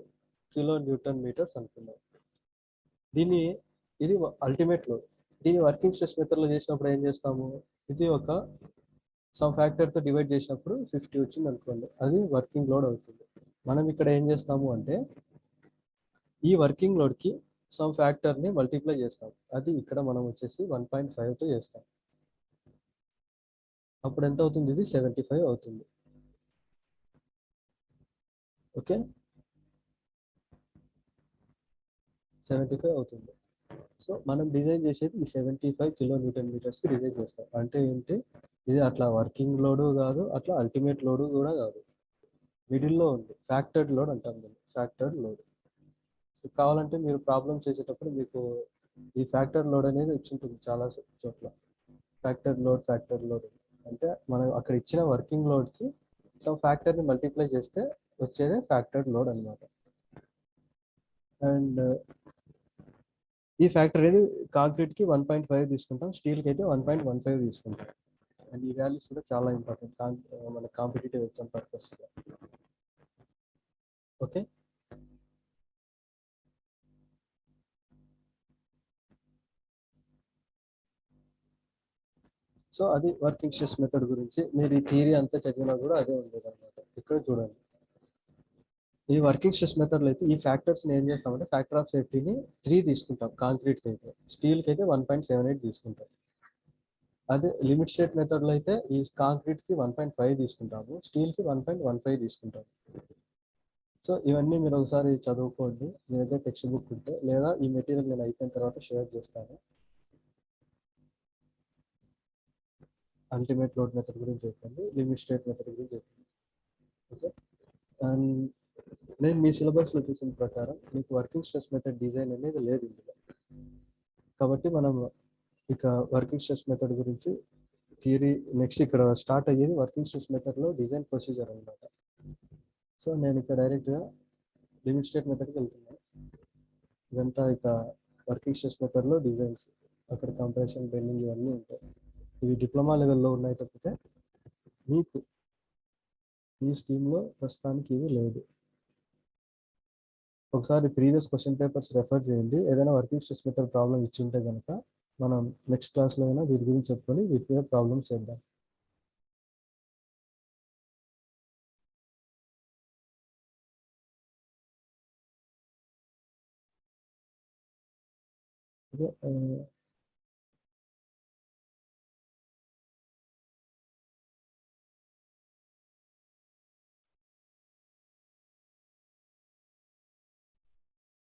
Speaker 2: కిలో న్యూటన్ మీటర్స్ అనుకున్నాం. ఇది అల్టిమేట్ లోడ్. దీన్ని వర్కింగ్ స్ట్రెస్ మెథడ్లో చేసినప్పుడు ఏం చేస్తాము, ఇది ఒక సమ్ ఫ్యాక్టర్తో డివైడ్ చేసినప్పుడు 50 వచ్చింది అనుకోండి, అది వర్కింగ్ లోడ్ అవుతుంది. మనం ఇక్కడ ఏం చేస్తాము అంటే ఈ వర్కింగ్ లోడ్కి సమ్ ఫ్యాక్టర్ని మల్టిప్లై చేస్తాం. అది ఇక్కడ మనం వచ్చేసి 1.5తో చేస్తాం. అప్పుడు ఎంత అవుతుంది, ఇది 75 అవుతుంది. ఓకే, 75 అవుతుంది. సో మనం డిజైన్ చేసేది ఈ 75 కిలో న్యూటన్ మీటర్స్కి డిజైన్ చేస్తాం. అంటే ఏంటి, ఇది అట్లా వర్కింగ్ లోడు కాదు, అట్లా అల్టిమేట్ లోడు కూడా కాదు, మిడిల్లో ఉంది. ఫ్యాక్టర్డ్ లోడ్ అంటాం దీన్ని, ఫ్యాక్టర్డ్ లోడ్. సో కావాలంటే మీరు ప్రాబ్లమ్ చేసేటప్పుడు మీకు ఈ ఫ్యాక్టర్ లోడ్ అనేది వచ్చి ఉంటుంది చాలా చోట్ల. ఫ్యాక్టర్ లోడ్ అంటే మనం అక్కడ ఇచ్చిన వర్కింగ్ లోడ్కి సమ్ ఫ్యాక్టర్ని మల్టిప్లై చేస్తే వచ్చేదే ఫ్యాక్టర్డ్ లోడ్ అనమాట. అండ్ ఈ ఫ్యాక్టర్ అనేది కాంక్రీట్కి 1.5 తీసుకుంటాం, స్టీల్కి అయితే 1.15 తీసుకుంటాం. అండ్ ఈ వాల్యూస్ కూడా చాలా ఇంపార్టెంట్ మన competitive exam purpose. Okay, so అది వర్కింగ్ స్ట్రెస్ మెథడ్ గురించి. మీరు ఈ థియరీ అంతా చదివినా కూడా అదే ఉండేది అనమాట. ఇక్కడ చూడండి, ఈ వర్కింగ్ స్ట్రెస్ మెథడ్లో అయితే ఈ ఫ్యాక్టర్స్ని ఏం చేస్తామంటే ఫ్యాక్టర్ ఆఫ్ సేఫ్టీని 3 తీసుకుంటాం కాంక్రీట్కి అయితే, స్టీల్కి అయితే 1.78 తీసుకుంటాం. అదే లిమిట్ స్టేట్ మెథడ్లో అయితే ఈ కాంక్రీట్కి 1.5 తీసుకుంటాము, స్టీల్కి 1.15 తీసుకుంటాము. సో ఇవన్నీ మీరు ఒకసారి చదువుకోండి మీ దగ్గర టెక్స్ట్ బుక్ ఉంటే, లేదా ఈ మెటీరియల్ నేను అయిపోయిన తర్వాత షేర్ చేస్తాను. అల్టిమేట్ లోడ్ మెథడ్ గురించి చెప్పండి, లిమిట్ స్టేట్ మెథడ్ గురించి చెప్పండి. ఓకే, అండ్ నేను మీ సిలబస్లో చూసిన ప్రకారం మీకు వర్కింగ్ స్ట్రెస్ మెథడ్ డిజైన్ అనేది లేదు ఇందులో. కాబట్టి మనం ఇక వర్కింగ్ స్ట్రెస్ మెథడ్ గురించి థియరీ నెక్స్ట్ ఇక్కడ స్టార్ట్ అయ్యేది వర్కింగ్ స్ట్రెస్ మెథడ్లో డిజైన్ ప్రొసీజర్ అనమాట. సో నేను ఇక్కడ డైరెక్ట్గా లిమిట్ స్టేట్ మెథడ్కి వెళ్తున్నాను. ఇదంతా ఇక వర్కింగ్ స్ట్రెస్ మెథడ్లో డిజైన్స్, అక్కడ కంప్రెషన్, బెండింగ్ ఇవన్నీ ఉంటాయి. ఇవి డిప్లొమా లెవెల్లో ఉన్నాయి తప్పితే మీకు ఈ స్కీమ్లో ప్రస్తుతానికి ఇవి లేదు. ఒకసారి ప్రీవియస్ క్వశ్చన్ పేపర్స్ రెఫర్ చేయండి. ఏదైనా వర్కింగ్ స్ట్రెస్ మెథడ్ ప్రాబ్లం ఇచ్చి ఉంటే కనుక మనం నెక్స్ట్ క్లాస్లో అయినా వీటి గురించి చెప్పుకొని వీటి మీద ప్రాబ్లమ్స్ చేద్దాం. ఓకే,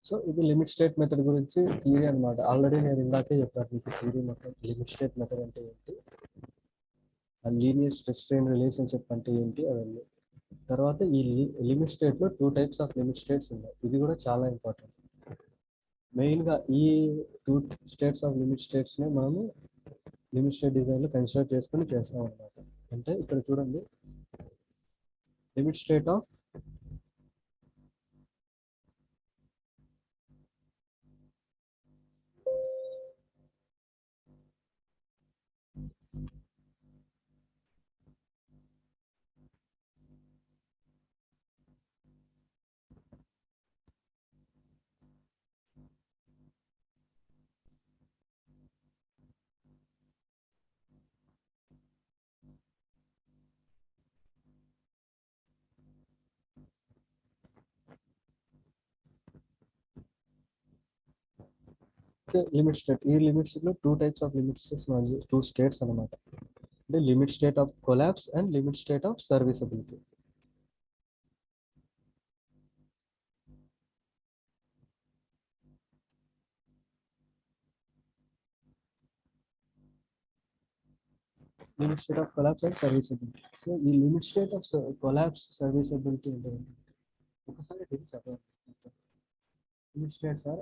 Speaker 2: సో ఇది లిమిట్ స్టేట్ మెథడ్ గురించి థియరీ అనమాట. ఆల్రెడీ నేను ఇందాకే చెప్పాను మీకు థియరీ మొత్తం. లిమిట్ స్టేట్ మెథడ్ అంటే ఏంటి, ఆ లీనియర్ స్ట్రెస్ స్ట్రెయిన్ రిలేషన్షిప్ అంటే ఏంటి అవన్నీ. తర్వాత ఈ లిమిట్ స్టేట్లో 2 టైప్స్ ఆఫ్ లిమిట్ స్టేట్స్ ఉన్నాయి, ఇది కూడా చాలా ఇంపార్టెంట్. మెయిన్గా ఈ 2 స్టేట్స్ ఆఫ్ లిమిట్ స్టేట్స్ని మనము లిమిట్ స్టేట్ డిజైన్లో కన్సిడర్ చేసుకుని చేస్తాం అనమాట. అంటే ఇక్కడ చూడండి, limit state of limit state. ఈ లిమిట్ స్టేట్లో 2 types of limit states, 2 states అనమాట. అంటే limit state of collapse and limit state of serviceability. Limit state of collapse and serviceability. So ఈ limit state of collapse serviceability అంటే ఒకసారి చదవండి. Limit states are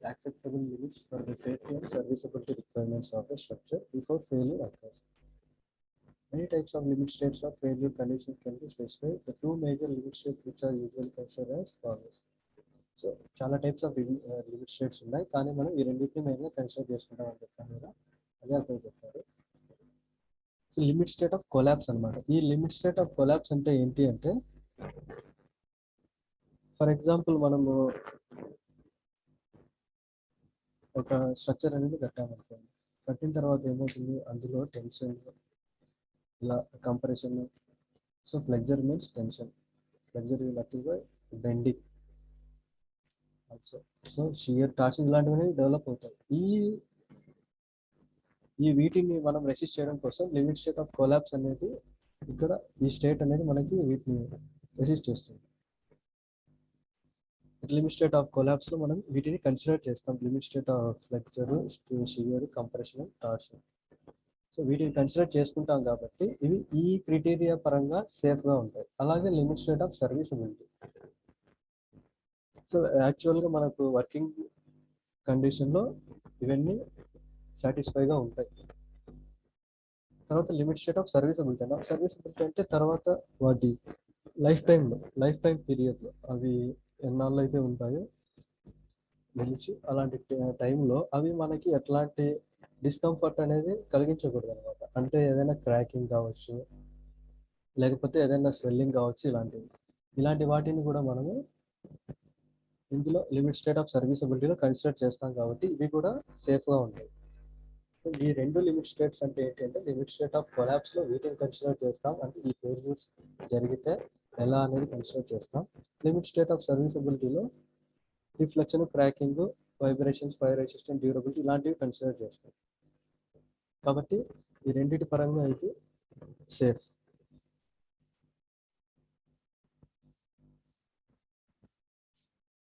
Speaker 2: acceptable limits for the safety and serviceability requirements of a structure before failure occurs. Many types of limit states of failure conditions can be specified. The two major limit states which are usually considered as follows. So చాలా types of limit states ఉన్నాయి, కానీ మనం ఈ రెండింటిని మెయిన్గా consider చేసుకుంటాం అని చెప్పాను కదా, అదే అక్కడ చెప్పారు. So limit state of collapse అనమాట. ఈ లిమిట్ స్టేట్ ఆఫ్ కొలాప్స్ అంటే ఏంటి అంటే, ఫర్ ఎగ్జాంపుల్ మనము ఒక స్ట్రక్చర్ అనేది కట్టామనుకోండి. కట్టిన తర్వాత ఏమవుతుంది, అందులో టెన్షన్, ఇలా compression. So flexure means tension, flexure nothing by bending also. So shear, torsion ఇలాంటివన్నీ డెవలప్ అవుతాయి. ఈ వీటిని మనం రెసిస్ట్ చేయడం కోసం లిమిట్ స్టేట్ ఆఫ్ కొలాప్స్ అనేది ఇక్కడ ఈ స్టేట్ అనేది మనకి వీటిని రెసిస్ట్ చేస్తుంది. లిమిట్ స్టేట్ ఆఫ్ కొలాప్స్ లో మనం వీటిని కన్సిడర్ చేస్తాం. Limit state of flexure, shear, compression, torsion. So వీటిని కన్సిడర్ చేసుకుంటాం కాబట్టి ఇవి ఈ క్రైటీరియా పరంగా సేఫ్ గా ఉంటాయి. అలాగే లిమిట్ స్టేట్ ఆఫ్ సర్వీసబిలిటీ. సో యాక్చువల్గా మనకు వర్కింగ్ కండిషన్లో ఇవన్నీ సాటిస్ఫైగా ఉంటాయి. తర్వాత లిమిట్ స్టేట్ ఆఫ్ సర్వీసబిలిటీ. సర్వీసబిలిటీ అంటే తర్వాత వాటి లైఫ్ టైం పీరియడ్లో అవి ఎన్నాళ్ళు అయితే ఉంటాయో నిలిచి, అలాంటి టైంలో అవి మనకి ఎట్లాంటి డిస్కంఫర్ట్ అనేది కలిగించకూడదు అనమాట. అంటే ఏదైనా క్రాకింగ్ కావచ్చు, లేకపోతే ఏదైనా స్వెల్లింగ్ కావచ్చు, ఇలాంటి వాటిని కూడా మనము ఇందులో లిమిట్ స్టేట్ ఆఫ్ సర్వీసబిలిటీలో కన్సిడర్ చేస్తాం కాబట్టి ఇవి కూడా సేఫ్గా ఉంటాయి. ఈ రెండు లిమిట్ స్టేట్స్ అంటే ఏంటంటే, లిమిట్ స్టేట్ ఆఫ్ కొలాప్స్లో వీటిని కన్సిడర్ చేస్తాం, అంటే ఈ ఫెయిల్యూర్స్ జరిగితే ఎలా అనేది కన్సిడర్ చేస్తాం. లిమిట్ స్టేట్ ఆఫ్ సర్వీసబిలిటీలో reflection, cracking, vibrations, fire resistant, durability ఇలాంటివి కన్సిడర్ చేస్తాం. కాబట్టి ఈ రెండింటి పరంగా అయితే సేఫ్.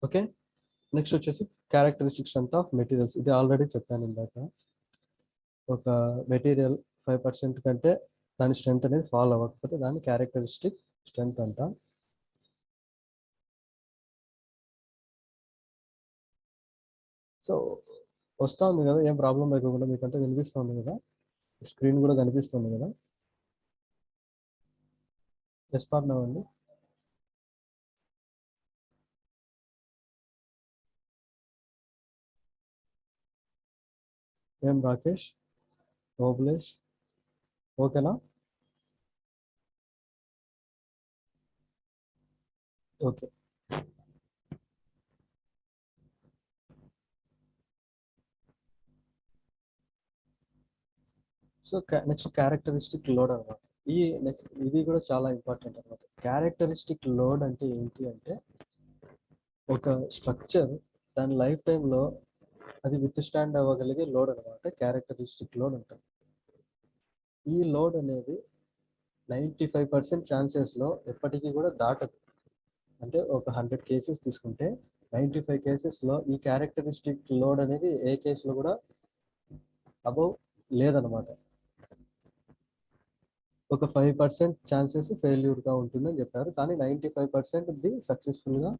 Speaker 2: ఓకే, నెక్స్ట్ వచ్చేసి క్యారెక్టరిస్టిక్ స్ట్రెంత్ ఆఫ్ మెటీరియల్స్. ఇది ఆల్రెడీ చెప్పాను ఇందాక. ఒక మెటీరియల్ 5% కంటే దాని స్ట్రెంత్ అనేది ఫాల్ అవ్వకపోతే దాన్ని క్యారెక్టరిస్టిక్ స్ట్రెంత్ అంట. సో వస్తూ ఉంది కదా, ఏం ప్రాబ్లం లేకుండా మీకు అంతా కనిపిస్తుంది కదా, స్క్రీన్ కూడా కనిపిస్తుంది కదా. రెస్పాండ్ అవ్వండి. ఏం రాకేష్, ఓబ్లేష్, ఓకేనా? Okay. So next characteristic load అనమాట. ఈ నెక్స్ట్ ఇది కూడా చాలా ఇంపార్టెంట్ అనమాట. క్యారెక్టరిస్టిక్ లోడ్ అంటే ఏంటి అంటే, ఒక స్ట్రక్చర్ దాని లైఫ్ టైంలో అది విత్ స్టాండ్ అవ్వగలిగే లోడ్ అనమాట క్యారెక్టరిస్టిక్ లోడ్ అంటారు. ఈ లోడ్ అనేది 95% ఛాన్సెస్లో ఎప్పటికీ కూడా దాటదు. అంటే ఒక 100 కేసెస్ తీసుకుంటే 95 కేసెస్లో ఈ క్యారెక్టరిస్టిక్ లోడ్ అనేది ఏ కేసులో కూడా అబౌవ్ లేదనమాట. ఒక 5% ఛాన్సెస్ ఫెయిల్యూర్గా ఉంటుందని చెప్పారు, కానీ 95% ఇది సక్సెస్ఫుల్గా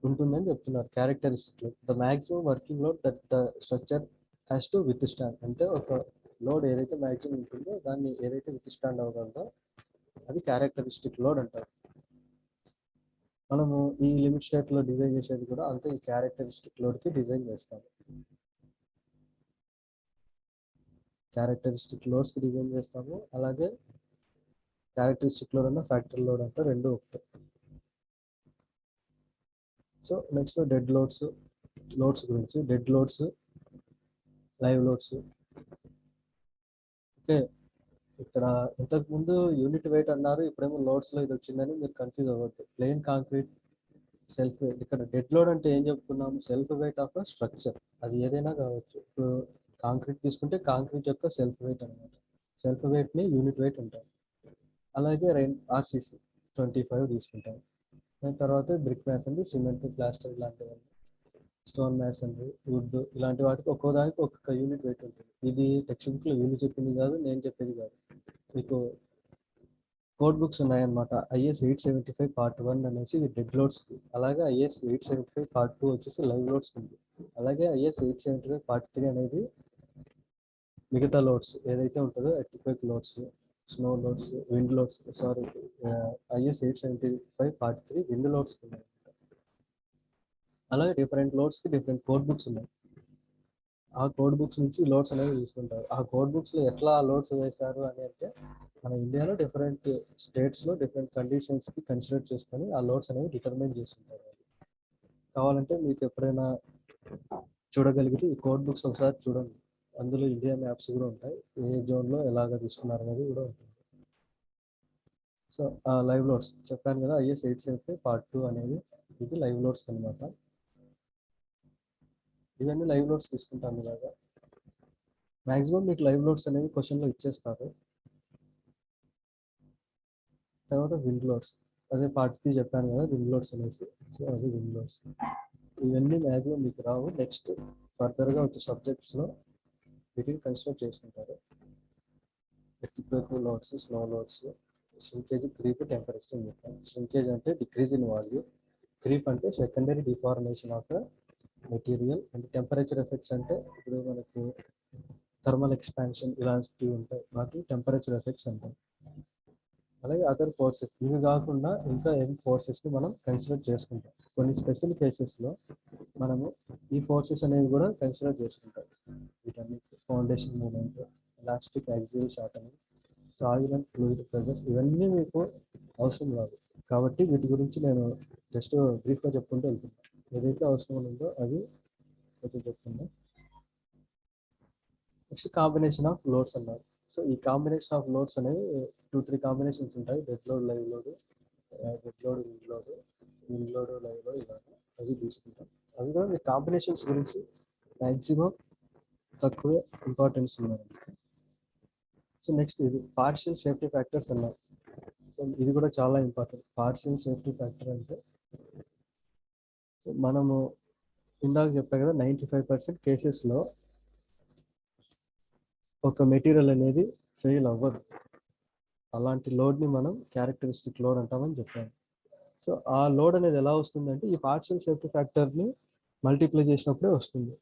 Speaker 2: ఉంటుందని చెప్తున్నారు. Characteristic load, the maximum working load that the structure has to with stand. అంటే ఒక లోడ్ ఏదైతే మ్యాక్సిమం ఉంటుందో దాన్ని ఏదైతే విత్ స్టాండ్ అవ్వగలదో అది క్యారెక్టరిస్టిక్ లోడ్ అంటారు. మనము ఈ లిమిట్ స్టేట్లో డిజైన్ చేసేది కూడా అంతే, ఈ క్యారెక్టరిస్టిక్ లోడ్కి డిజైన్ చేస్తాము. క్యారెక్టరిస్టిక్ లోడ్స్కి డిజైన్ చేస్తాము, అలాగే క్యారెక్టరిస్టిక్ లోడ్ అన్న ఫ్యాక్టరీ లోడ్ అంటే రెండు ఒకటే. సో నెక్స్ట్ డెడ్ లోడ్స్ గురించి. Dead loads, live loads. Okay, ఇక్కడ ఇంతకుముందు యూనిట్ వెయిట్ అన్నారు, ఇప్పుడేమో లోడ్స్లో ఇది వచ్చిందని మీరు కన్ఫ్యూజ్ అవ్వద్దు. Plain concrete self wait. ఇక్కడ డెడ్ లోడ్ అంటే ఏం చెప్పుకున్నాము, సెల్ఫ్ వెయిట్ ఆఫ్ స్ట్రక్చర్, అది ఏదైనా కావచ్చు. ఇప్పుడు కాంక్రీట్ తీసుకుంటే కాంక్రీట్ యొక్క సెల్ఫ్ వెయిట్ అనమాట. సెల్ఫ్ వెయిట్ని యూనిట్ వెయిట్ అంటారు. అలాగే ఆర్సీసీ 25 తీసుకుంటాం. దాని తర్వాత బ్రిక్ మ్యాసన్ది, సిమెంట్, ప్లాస్టర్ ఇలాంటివన్నీ. స్టోన్ మ్యాసనరీ, వుడ్, ఇలాంటి వాటికి ఒక్కో దానికి ఒక్కొక్క యూనిట్ వెయిట్ ఉంటుంది. ఇది టెక్స్ట్ బుక్లో వీళ్ళు చెప్పింది కాదు, నేను చెప్పేది కాదు. మీకు కోడ్ బుక్స్ ఉన్నాయన్నమాట. ఐఎస్ 875 పార్ట్ 1 అనేసి ఇది డెడ్ లోడ్స్కి, అలాగే ఐఎస్ 875 పార్ట్ 2 వచ్చేసి లైవ్ లోడ్స్ ఉంది. అలాగే ఐఎస్ 875 పార్ట్ 3 అనేది మిగతా లోడ్స్ ఏదైతే ఉంటుందో earthquake loads, snow loads, wind loads, sorry is 875 part 3 wind loads ఉన్నాయి. అలాగే డిఫరెంట్ లోడ్స్కి డిఫరెంట్ కోడ్ బుక్స్ ఉన్నాయి. ఆ కోడ్ బుక్స్ నుంచి లోడ్స్ అనేవి తీసుకుంటారు. ఆ కోడ్ బుక్స్లో ఎట్లా లోడ్స్ వేశారు అని అంటే మన ఇండియాలో డిఫరెంట్ స్టేట్స్లో డిఫరెంట్ కండిషన్స్కి కన్సిడర్ చేసుకొని ఆ లోడ్స్ అనేవి డిటర్మైన్ చేస్తుంటారు. కావాలంటే మీకు ఎప్పుడైనా చూడగలిగితే ఈ కోడ్ బుక్స్ ఒకసారి చూడండి. అందులో ఇండియా మ్యాప్స్ కూడా ఉంటాయి, ఏ జోన్లో ఎలాగ తీసుకున్నారు అనేది కూడా ఉంటుంది. సో లైవ్ లోడ్స్ చెప్పాను కదా, ఐఎస్ 875 పార్ట్ 2 అనేది ఇది లైవ్ లోడ్స్ అనమాట. ఇవన్నీ లైవ్ లోడ్స్ తీసుకుంటాను. ఇలాగా మ్యాక్సిమం మీకు లైవ్ లోడ్స్ అనేవి క్వశ్చన్లో ఇచ్చేస్తారు. తర్వాత విండ్ లోడ్స్, అదే పార్ట్ 3 చెప్పాను కదా విండ్ లోడ్స్ అనేసి. సో అది విండ్ లోడ్స్. ఇవన్నీ మ్యాక్సిమం మీకు రావు. నెక్స్ట్ ఫర్దర్గా వచ్చే సబ్జెక్ట్స్లో వీటిని కన్సిడర్ చేసుకుంటారు. Earthquake loads, snow loads, shrinkage, creep, temperature చెప్పాను. శ్రింకేజ్ అంటే డిక్రీజ్ ఇన్ వాల్యూమ్, క్రీప్ అంటే secondary deformation of the material, and temperature effects అంటే ఇప్పుడు మనకు థర్మల్ ఎక్స్పాన్షన్ ఇలాంటివి ఉంటాయి, వాటి టెంపరేచర్ ఎఫెక్ట్స్ అంటాయి. అలాగే అదర్ ఫోర్సెస్, ఇవి కాకుండా ఇంకా ఏం ఫోర్సెస్ని మనం కన్సిడర్ చేసుకుంటాం. కొన్ని స్పెషల్ కేసెస్లో మనము ఈ ఫోర్సెస్ అనేవి కూడా కన్సిడర్ చేసుకుంటాం. వీటన్నిటి foundation moment, elastic axial shortening, soil and fluid pressure, ఇవన్నీ మీకు అవసరం కాదు. కాబట్టి వీటి గురించి నేను జస్ట్ బ్రీఫ్గా చెప్పుకుంటూ వెళ్తున్నాను. ఏదైతే అవసరం ఉందో అది కొంచెం చెప్తున్నా. నెక్స్ట్ కాంబినేషన్ ఆఫ్ లోడ్స్ అన్నారు. సో ఈ కాంబినేషన్ ఆఫ్ లోడ్స్ అనేవి 2-3 కాంబినేషన్స్ ఉంటాయి. Dead load, live load, dead load, wind load, live load, ఇలా అవి తీసుకుంటాం. అవి కూడా మీ కాంబినేషన్స్ గురించి మ్యాక్సిమం తక్కువే ఇంపార్టెన్స్ ఉన్నాయి. సో నెక్స్ట్ ఇది పార్షియల్ సేఫ్టీ ఫ్యాక్టర్స్ అన్నారు. సో ఇది కూడా చాలా ఇంపార్టెంట్. పార్షియల్ సేఫ్టీ ఫ్యాక్టర్ అంటే సో మనము ఇందాక చెప్పా కదా 95% కేసెస్లో ఒక మెటీరియల్ అనేది ఫెయిల్ అవ్వదు. అలాంటి లోడ్ని మనం క్యారెక్టరిస్టిక్ లోడ్ అంటామని చెప్పాము. సో ఆ లోడ్ అనేది ఎలా వస్తుందంటే ఈ పార్షియల్ సేఫ్టీ ఫ్యాక్టర్ని మల్టిప్లై చేసినప్పుడే వస్తుంది.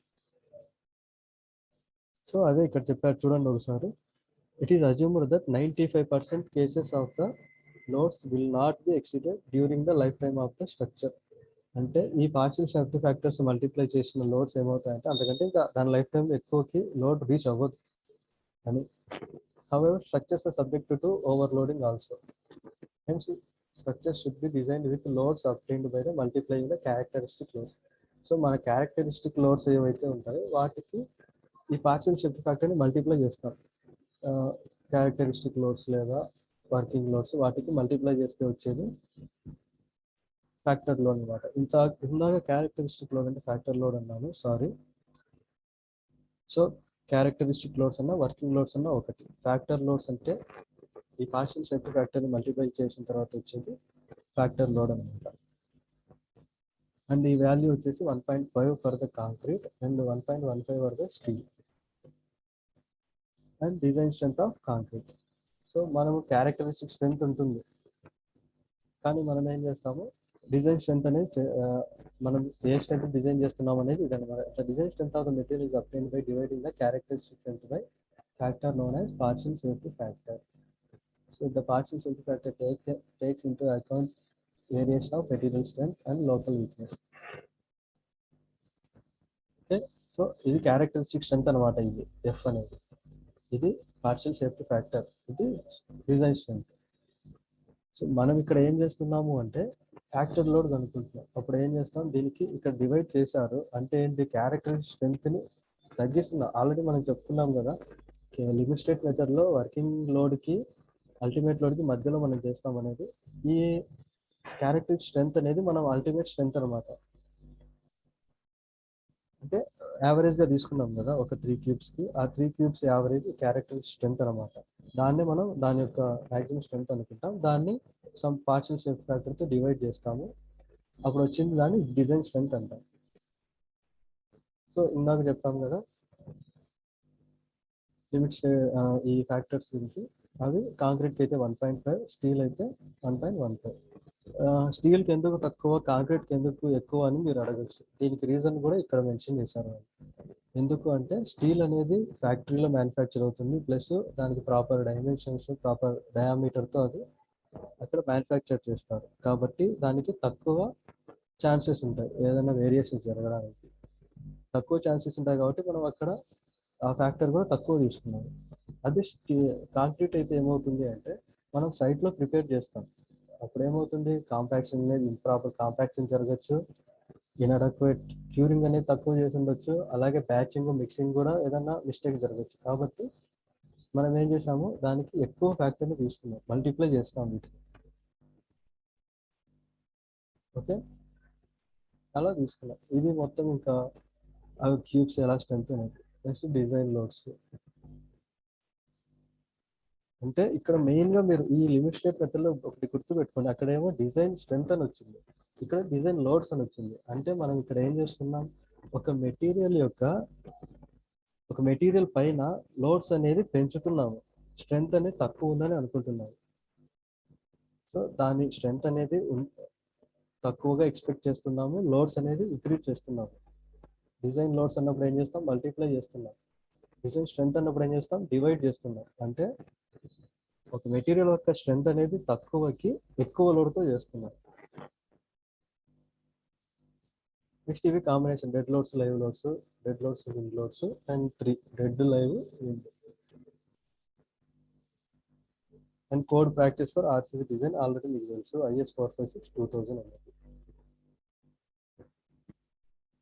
Speaker 2: సో అదే ఇక్కడ చెప్పారు చూడండి ఒకసారి. It is assumed that 95% cases of the loads will not be exceeded during the life time of the structure. అంటే ఈ పార్షియల్ సేఫ్టీ ఫ్యాక్టర్స్ మల్టిప్లై చేసిన లోడ్స్ ఏమవుతాయంటే అంతకంటే ఇంకా దాని లైఫ్ టైం ఎక్కువకి లోడ్ రీచ్ అవ్వదు అని. However, structures are subject to overloading also. Hence, structures should be designed with loads obtained by the multiplying the characteristic loads. So మన characteristic loads ఏవైతే ఉంటాయో వాటికి ఈ పార్షియల్ సేఫ్టీ ఫ్యాక్టర్ని మల్టిప్లై చేస్తాం. Characteristic loads లేదా working loads, వాటికి multiply చేస్తే వచ్చేది ఫ్యాక్టర్ లోడ్ అనమాట. ఇందాక క్యారెక్టరిస్టిక్ లోడ్ అంటే ఫ్యాక్టర్ లోడ్ అన్నాను, సారీ. సో క్యారెక్టరిస్టిక్ లోడ్స్ అన్న వర్కింగ్ లోడ్స్ అన్న ఒకటి. ఫ్యాక్టర్ లోడ్స్ అంటే ఈ పార్షియల్ సేఫ్టీ ఫ్యాక్టర్ని మల్టిప్లై చేసిన తర్వాత వచ్చేది ఫ్యాక్టర్ లోడ్ అనమాట. అండ్ ఈ వాల్యూ వచ్చేసి 1.5 for the concrete and 1.15 for the steel and design strength of concrete. So మనము క్యారెక్టరిస్టిక్ స్ట్రెంత్ ఉంటుంది, కానీ మనం ఏం చేస్తాము డిజైన్ స్ట్రెంత్ అనేది మనం ఏ స్ట్రెంత్ డిజైన్ చేస్తున్నాం అనేది ఇదన్నమాట. The design strength of the material is obtained by dividing the characteristic strength bi factor known as partial safety factor. So the partial safety factor takes into account variation of material strength and local weakness. Okay, so ఇది characteristic strength అనమాట. ఇది F అనేది, ఇది partial safety factor, ఇది design strength. So మనం ఇక్కడ ఏం చేస్తున్నాము అంటే ఫ్యాక్టర్ లోడ్ కనుక్కుంటున్నాం. అప్పుడు ఏం చేస్తాం, దీనికి ఇక్కడ డివైడ్ చేశారు అంటే ఏంటి, క్యారెక్టరిస్టిక్ స్ట్రెంత్ని తగ్గిస్తున్నాం. ఆల్రెడీ మనం చెప్పుకున్నాం కదా, లిమిట్ స్టేట్ మెథడ్లో వర్కింగ్ లోడ్కి అల్టిమేట్ లోడ్కి మధ్యలో మనం చేస్తాం అనేది. ఈ క్యారెక్టరిస్టిక్ స్ట్రెంత్ అనేది మనం అల్టిమేట్ స్ట్రెంత్ అనమాట. అంటే యావరేజ్గా తీసుకున్నాం కదా ఒక 3 క్యూబ్స్కి, ఆ 3 క్యూబ్స్ యావరేజ్ క్యారెక్టరిస్టిక్ స్ట్రెంత్ అనమాట. దాన్ని మనం దాని యొక్క మ్యాక్సిమం స్ట్రెంత్ అనుకుంటాం. దాన్ని సమ్ పార్షియల్ సేఫ్టీ ఫ్యాక్టర్తో డివైడ్ చేస్తాము. అప్పుడు వచ్చింది దాన్ని డిజైన్ స్ట్రెంత్ అంటాం. సో ఇందాక చెప్పాం కదా లిమిట్స్ ఈ ఫ్యాక్టర్స్ గురించి. అవి కాంక్రీట్కి అయితే 1.5, స్టీల్ అయితే 1.15. స్టీల్కి ఎందుకు తక్కువ, కాంక్రీట్కి ఎందుకు ఎక్కువ అని మీరు అడగచ్చు. దీనికి రీజన్ కూడా ఇక్కడ మెన్షన్ చేశారు. ఎందుకు అంటే స్టీల్ అనేది ఫ్యాక్టరీలో మ్యానుఫ్యాక్చర్ అవుతుంది, ప్లస్ దానికి ప్రాపర్ డైమెన్షన్స్, ప్రాపర్ డయామీటర్తో అది అక్కడ మ్యానుఫ్యాక్చర్ చేస్తారు. కాబట్టి దానికి తక్కువ ఛాన్సెస్ ఉంటాయి ఏదైనా వేరియేషన్స్ జరగడానికి. తక్కువ ఛాన్సెస్ ఉంటాయి కాబట్టి మనం అక్కడ ఆ ఫ్యాక్టర్ కూడా తక్కువ తీసుకున్నాం. అదే కాంక్రీట్ అయితే ఏమవుతుంది అంటే మనం సైట్లో ప్రిపేర్ చేస్తాం, అప్పుడు ఏమవుతుంది కాంపాక్షన్ అనేది ఇంప్రాపర్ కాంపాక్షన్ జరగచ్చు, ఇన్అడక్వేట్ క్యూరింగ్ అనేది తక్కువ చేసి ఉండొచ్చు, అలాగే బ్యాచింగ్ మిక్సింగ్ కూడా ఏదైనా మిస్టేక్ జరగచ్చు. కాబట్టి మనం ఏం చేసాము, దానికి ఎక్కువ ఫ్యాక్టర్ని తీసుకున్నాం, మల్టిప్లై చేస్తాం వీటిని. ఓకే, అలా తీసుకున్నాం. ఇది మొత్తం ఇంకా అవి క్యూబ్స్ ఎలా స్ట్రెంత్ అనేది. Next design loads. అంటే ఇక్కడ మెయిన్గా మీరు ఈ లిమిట్ స్టేట్ మెథడ్లో ఒకటి గుర్తుపెట్టుకోండి, అక్కడేమో డిజైన్ స్ట్రెంత్ అని వచ్చింది, ఇక్కడ డిజైన్ లోడ్స్ అని వచ్చింది. అంటే మనం ఇక్కడ ఏం చేస్తున్నాం, ఒక మెటీరియల్ పైన లోడ్స్ అనేది పెంచుతున్నాము, స్ట్రెంత్ అనేది తక్కువ ఉందని అనుకుంటున్నాము. సో దాని స్ట్రెంత్ అనేది తక్కువగా ఎక్స్పెక్ట్ చేస్తున్నాము, లోడ్స్ అనేది ఇంక్రీజ్ చేస్తున్నాము. డిజైన్ లోడ్స్ అన్నప్పుడు ఏం చేస్తాం, మల్టిప్లై చేస్తున్నాం. డిజైన్ స్ట్రెంత్ అన్నప్పుడు ఏం చేస్తాం, డివైడ్ చేస్తున్నాం. అంటే ఒక మెటీరియల్ యొక్క స్ట్రెంత్ అనేది తక్కువకి ఎక్కువ లోడ్తో చేస్తున్నాం. నెక్స్ట్ ఇవి combination dead loads, live loads, dead loads, wind loads, and 3 dead, live, wind. And code practice for RCC design already మీకు తెలుసు, IS 456 2000 అన్నది.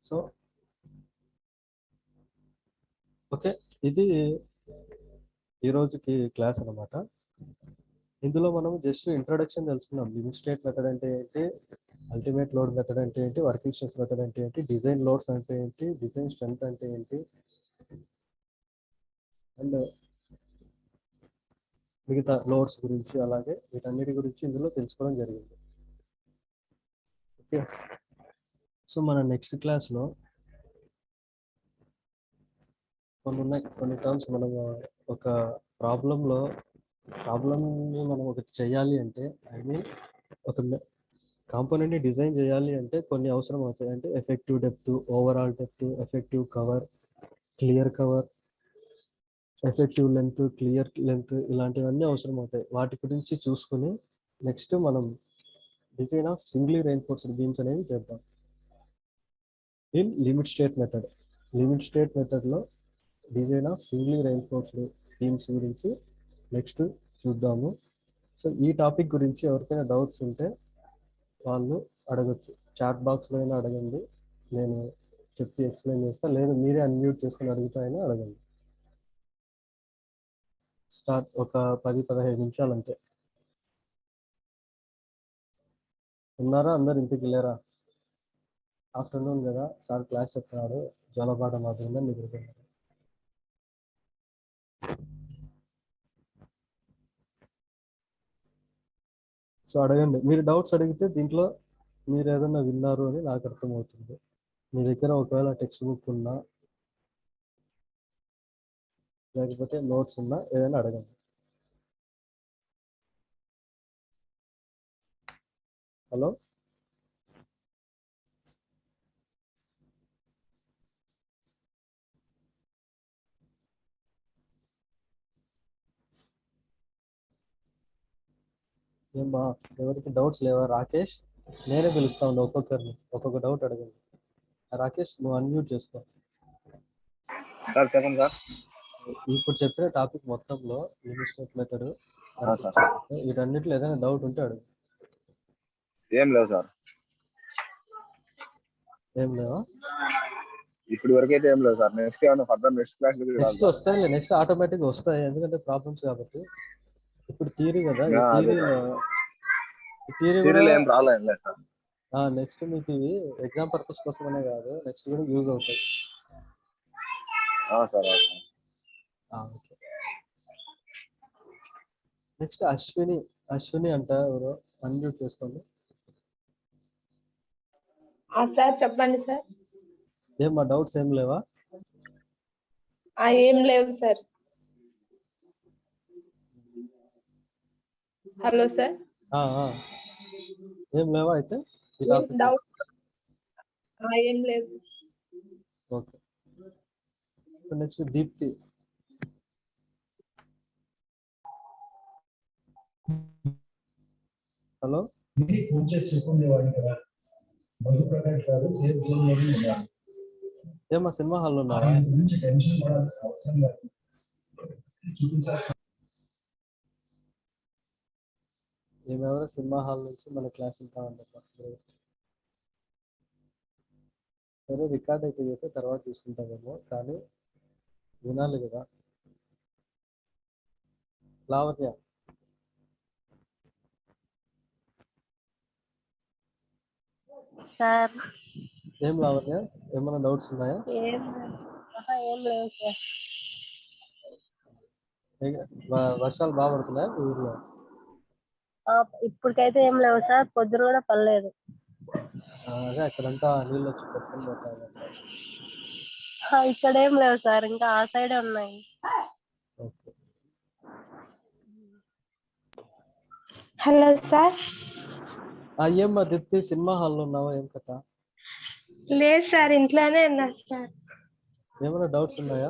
Speaker 2: సో ఓకే, ఇది ఈరోజుకి క్లాస్ అనమాట. ఇందులో మనం జస్ట్ ఇంట్రొడక్షన్ తెలుసుకున్నాం. లిమిట్ స్టేట్ మెథడ్ అంటే ఏంటి, అల్టిమేట్ లోడ్ మెథడ్ అంటే ఏంటి, వర్కింగ్ స్ట్రెస్ మెథడ్ అంటే ఏంటి, డిజైన్ లోడ్స్ అంటే ఏంటి, డిజైన్ స్ట్రెంత్ అంటే ఏంటి, అండ్ మిగతా లోడ్స్ గురించి, అలాగే వీటన్నిటి గురించి ఇందులో తెలుసుకోవడం జరిగింది. ఓకే, సో మన నెక్స్ట్ క్లాస్లో కొన్ని టర్మ్స్ మనం ఒక ప్రాబ్లంని మనం ఒకటి చేయాలి అంటే, ఐ మీన్ ఒక కాంపోనెంట్ని డిజైన్ చేయాలి అంటే కొన్ని అవసరం అవుతాయి. అంటే effective depth, overall depth, effective cover, clear cover, effective length, clear length, ఇలాంటివన్నీ అవసరం అవుతాయి. వాటి గురించి చూసుకుని నెక్స్ట్ మనం design of singly reinforced beams అనేవి చేద్దాం in limit state method. Limit state మెథడ్లో design of singly reinforced beams గురించి నెక్స్ట్ చూద్దాము. సో ఈ టాపిక్ గురించి ఎవరికైనా డౌట్స్ ఉంటే వాళ్ళు అడగచ్చు, చాట్ బాక్స్లో అయినా అడగండి, నేను చెప్పి ఎక్స్ప్లెయిన్ చేస్తాను, లేదా మీరే అన్మ్యూట్ చేసుకుని అడుగుతాయని అడగండి. స్టార్ట్ ఒక 10-15 నిమిషాలు అంతే. ఉన్నారా అందరు, ఇంటికి వెళ్ళారా? ఆఫ్టర్నూన్ కదా, సార్ క్లాస్ చెప్తున్నారు, జలపాఠం మాత్రమే నిద్రపోయినారు. సో అడగండి, మీరు డౌట్స్ అడిగితే దీంట్లో మీరు ఏదన్నా విన్నారు అని నాకు అర్థమవుతుంది. మీ దగ్గర ఒకవేళ టెక్స్ట్ బుక్ ఉన్నా లేకపోతే నోట్స్ ఉన్నా ఏదైనా అడగండి. హలో, ఏమ్మా ఎవరికి డౌట్స్ లేవా? రాకేష్, నేనే పిలుస్తా ఉన్నా, ఒక్కొక్కరిని ఒక్కొక్క డౌట్ అడగండి. రాకేష్ నువ్వు అన్మ్యూట్ చేసుకో.
Speaker 1: సార్ చెప్పండి సార్.
Speaker 2: ఇప్పుడు చెప్పిన టాపిక్ మొత్తంలో లిమిట్ స్టేట్ మెథడ్ వీటన్నిటిలో ఏదైనా డౌట్ ఉంటే అడుగు.
Speaker 1: ఏం లేవు సార్.
Speaker 2: ఏం లేవా?
Speaker 1: ఇప్పుడు వరకు అయితే ఏం లేదు సార్. నెక్స్ట్ ఏమన్నా ఫర్దర్ నెక్స్ట్ క్లాస్
Speaker 2: నెక్స్ట్ వస్తాయి, నెక్స్ట్ ఆటోమేటిక్గా వస్తాయి, ఎందుకంటే ప్రాబ్లమ్స్ కాబట్టి. ఇప్పుడు థియరీ కదా, ఈ థియరీ కూడా
Speaker 1: ఏం రాలేదు సార్.
Speaker 2: నెక్స్ట్ మీకు ఇవి ఎగ్జామ్ పర్పస్ కోసమనే కాదు, నెక్స్ట్ కూడా యూజ్ అవుతాయి.
Speaker 1: Sir
Speaker 2: okay. నెక్స్ట్ అశ్విని అంట ఎవరో, అన్మ్యూట్ చేసుకోండి.
Speaker 3: సార్ చెప్పండి సార్.
Speaker 2: ఏం మా డౌట్స్ ఏం లేవా?
Speaker 3: ఏం లేవు సార్. Hello sir.
Speaker 2: ఏం లేవా అయితే ఈ టాపిక్?
Speaker 3: డౌట్ ఏం లేదు.
Speaker 2: ఓకే. నెక్స్ట్ దీప్తి. హలో, ఏమా సినిమా హాల్లో ఉన్నావా? ఏమెవరో సినిమా హాల్ నుంచి మన క్లాస్ ఇంకా సరే, రికార్డ్ అయితే చేస్తే తర్వాత చూసుకుంటామేమో, కానీ వినాలి కదా. లావణ్య,
Speaker 4: సార్
Speaker 2: ఏం లావణ్య, ఏమైనా డౌట్స్ ఉన్నాయా?
Speaker 4: ఏం లేవు సార్.
Speaker 2: వర్షాలు బాగా పడుతున్నాయా మీ ఊర్లో?
Speaker 4: ఇప్పటికైతే ఏం లేవు సార్, పొద్దున కూడా పర్లేదు.
Speaker 2: అదే అక్కడంతా నీళ్ళు వచ్చి కొట్టుకొని పోతాయి.
Speaker 4: ఇక్కడ ఏం లేవు సార్, ఇంకా ఆ సైడే ఉన్నాయి.
Speaker 2: ఓకే.
Speaker 3: Hello sir.
Speaker 2: ఏమ్మా దీప్తి, సినిమా హాల్లో ఉన్నావా? ఏం కథ?
Speaker 3: లేదు సార్, ఇంట్లోనే ఉన్నా సార్.
Speaker 2: ఏమైనా డౌట్స్ ఉన్నాయా?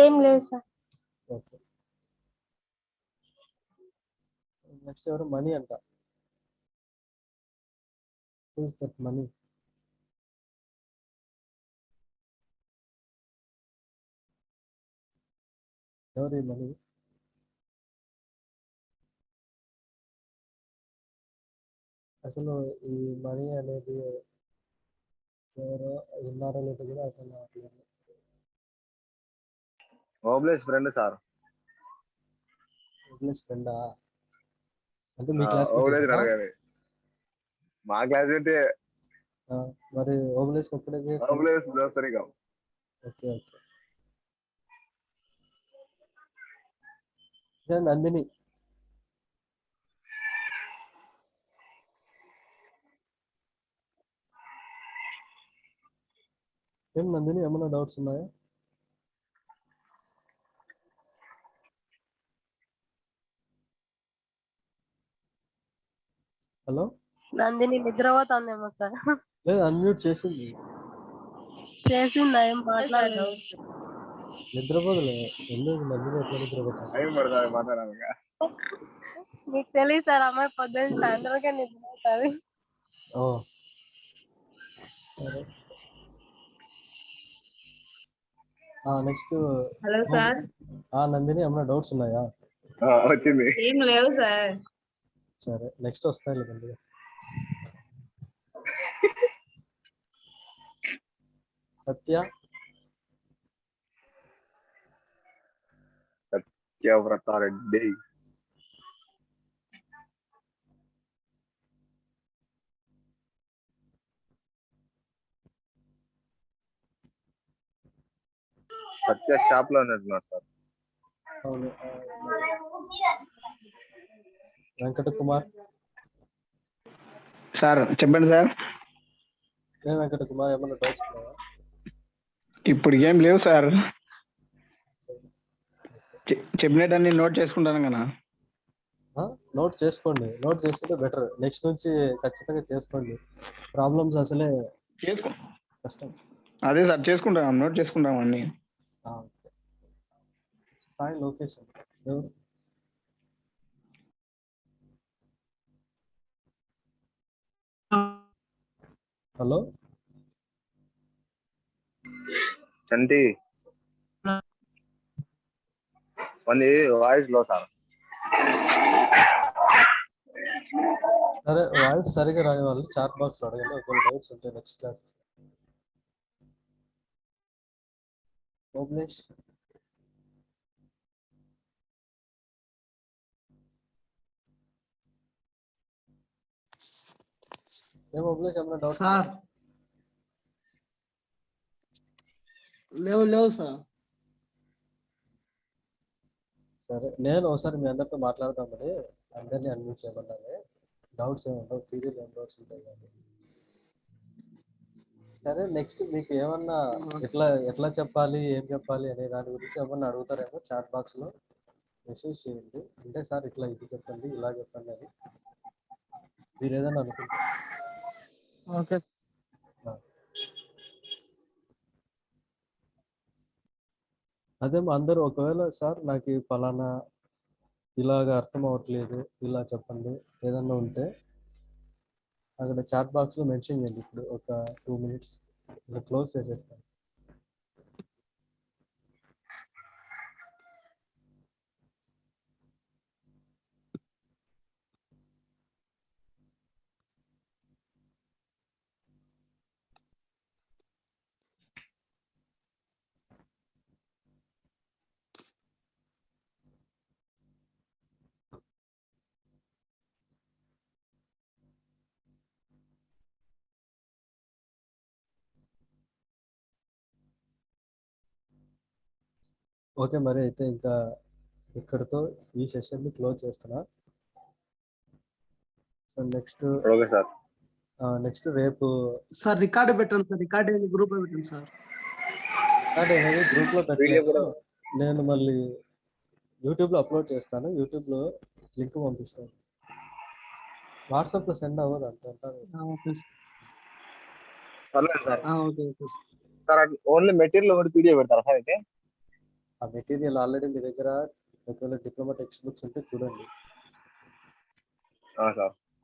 Speaker 3: ఏం లేవు సార్.
Speaker 2: ఓకే. నెక్స్ట్ ఎవరు? మనీ అంట. Who's that money? ఎవరి మనీ? అసలు ఈ మనీ అనేది ఎవరో ఉన్నారో లేదో కూడా అర్థం కావట్లేదు.
Speaker 1: Obulesh friend sir.
Speaker 2: ఓబ్లేస్ ఫ్రెండా? అంటే మీ క్లాస్
Speaker 1: మా క్లాస్మేట్.
Speaker 2: మరి ఓబ్లేస్ ఒక్కడే?
Speaker 1: ఓబ్లేస్ దోస్తరిగా.
Speaker 2: Okay okay. నందిని. ఏం నందిని, ఏమైనా డౌట్స్ ఉన్నాయా? హలో,
Speaker 4: నందిని నిద్రపోతుందేమో సార్.
Speaker 2: లేదు, అన్మ్యూట్ చేసింది.
Speaker 4: చేసిందా? ఏం మాట్లాడలేదు.
Speaker 2: నిద్రపోదులే. ఎందుకు నందిని ఎట్లా నిద్రపోతాను?
Speaker 4: మీకు తెలియదు సార్, అమ్మాయి పొద్దున్న సాయంత్రంగా నిద్రపోతుంది.
Speaker 2: ఓ సరే. నెక్స్ట్.
Speaker 5: Hello sir.
Speaker 2: నందిని, ఏమైనా డౌట్స్ ఉన్నాయా?
Speaker 1: వచ్చింది.
Speaker 5: ఏం లేవు సార్.
Speaker 2: సరే, నెక్స్ట్ వస్తాయి లేదండి. సత్య.
Speaker 1: సత్యవ్రతారెడ్డి. సత్య స్టాప్ లో ఉన్నట్టున్నారు సార్.
Speaker 2: అవును. వెంకట కుమార్
Speaker 6: సార్ చెప్పండి సార్.
Speaker 2: వెంకట కుమార్, ఏమన్నా డౌట్స్ ఉన్నాయా?
Speaker 6: ఇప్పుడు ఏం లేవు సార్. చెప్పినట్టన్నీ నోట్ చేసుకుంటాను కదా.
Speaker 2: నోట్ చేసుకోండి. నోట్ చేసుకుంటే బెటర్. నెక్స్ట్ నుంచి ఖచ్చితంగా చేసుకోండి. ప్రాబ్లమ్స్ అసలే కష్టం.
Speaker 6: అదే సార్, చేసుకుంటాం, నోట్ చేసుకుంటాం అన్ని.
Speaker 2: సాయి లొకేషన్ ఎవరు? హలో
Speaker 1: చంటి, మళ్ళీ వాయిస్ లో సార్.
Speaker 2: సరే, వాయిస్ సరిగా రాని వాళ్ళు చాట్ బాక్స్ లో అడగండి. ఒకవేళ డౌట్స్ ఉంటే నెక్స్ట్ క్లాస్. ఓబ్లేష్. ఏమో ఓబ్లేష్, ఏమైనా డౌట్స్?
Speaker 7: సార్ లేవు సార్.
Speaker 2: సరే, నేను ఒకసారి మీ అందరితో మాట్లాడదామని అందరినీ అన్మ్యూట్ చేయమన్నాను. డౌట్స్ ఏమి ఉండవు, థియరీలో ఏం డౌట్స్ ఉంటాయి కానీ. సరే నెక్స్ట్ మీకు ఏమన్నా ఎట్లా చెప్పాలి ఏం చెప్పాలి అనే దాని గురించి ఏమన్నా అడుగుతారేమో చాట్ బాక్స్ లో మెసేజ్ చేయండి. అంటే సార్ ఇట్లా ఇది చెప్పండి ఇలా చెప్పండి అని మీరు ఏదైనా అనుకుంటారు.
Speaker 7: ఓకే.
Speaker 2: అదేమో అందరూ ఒకవేళ సార్ నాకు ఈ ఫలానా ఇలాగ అర్థం అవ్వట్లేదు ఇలా చెప్పండి ఏదన్నా ఉంటే అక్కడ చాట్ బాక్స్ లో మెన్షన్ చేయండి. ఇప్పుడు ఒక 2 minutes ఇలా క్లోజ్ చేసేస్తాను. ఓకే మరి అయితే ఇంకా ఇక్కడితో ఈ సెషన్ని క్లోజ్ చేస్తున్నా. So
Speaker 1: okay sir.
Speaker 2: నెక్స్ట్ రేపు
Speaker 7: సార్ రికార్డు పెట్టండి సార్. రికార్డ్ అనేది గ్రూప్ లో పెట్టండి సార్.
Speaker 2: అనేది గ్రూప్లో
Speaker 1: వీడియో కూడా
Speaker 2: పెట్టలేదు. నేను మళ్ళీ యూట్యూబ్లో అప్లోడ్ చేస్తాను. యూట్యూబ్లో లింక్ పంపిస్తాను. వాట్సాప్లో సెండ్ అవ్వదు అంత.
Speaker 7: Okay sir.
Speaker 1: పర్లేదు సార్.
Speaker 7: Okay okay sir.
Speaker 1: Sir only material ఒకటి పీడిఎఫ్ పెడతారా సార్ అయితే?
Speaker 2: ఆ మెటీరియల్ ఆల్రెడీ మీ దగ్గర ఒకవేళ డిప్లొమా టెక్స్ట్ బుక్స్ ఉంటే చూడండి.
Speaker 1: సార్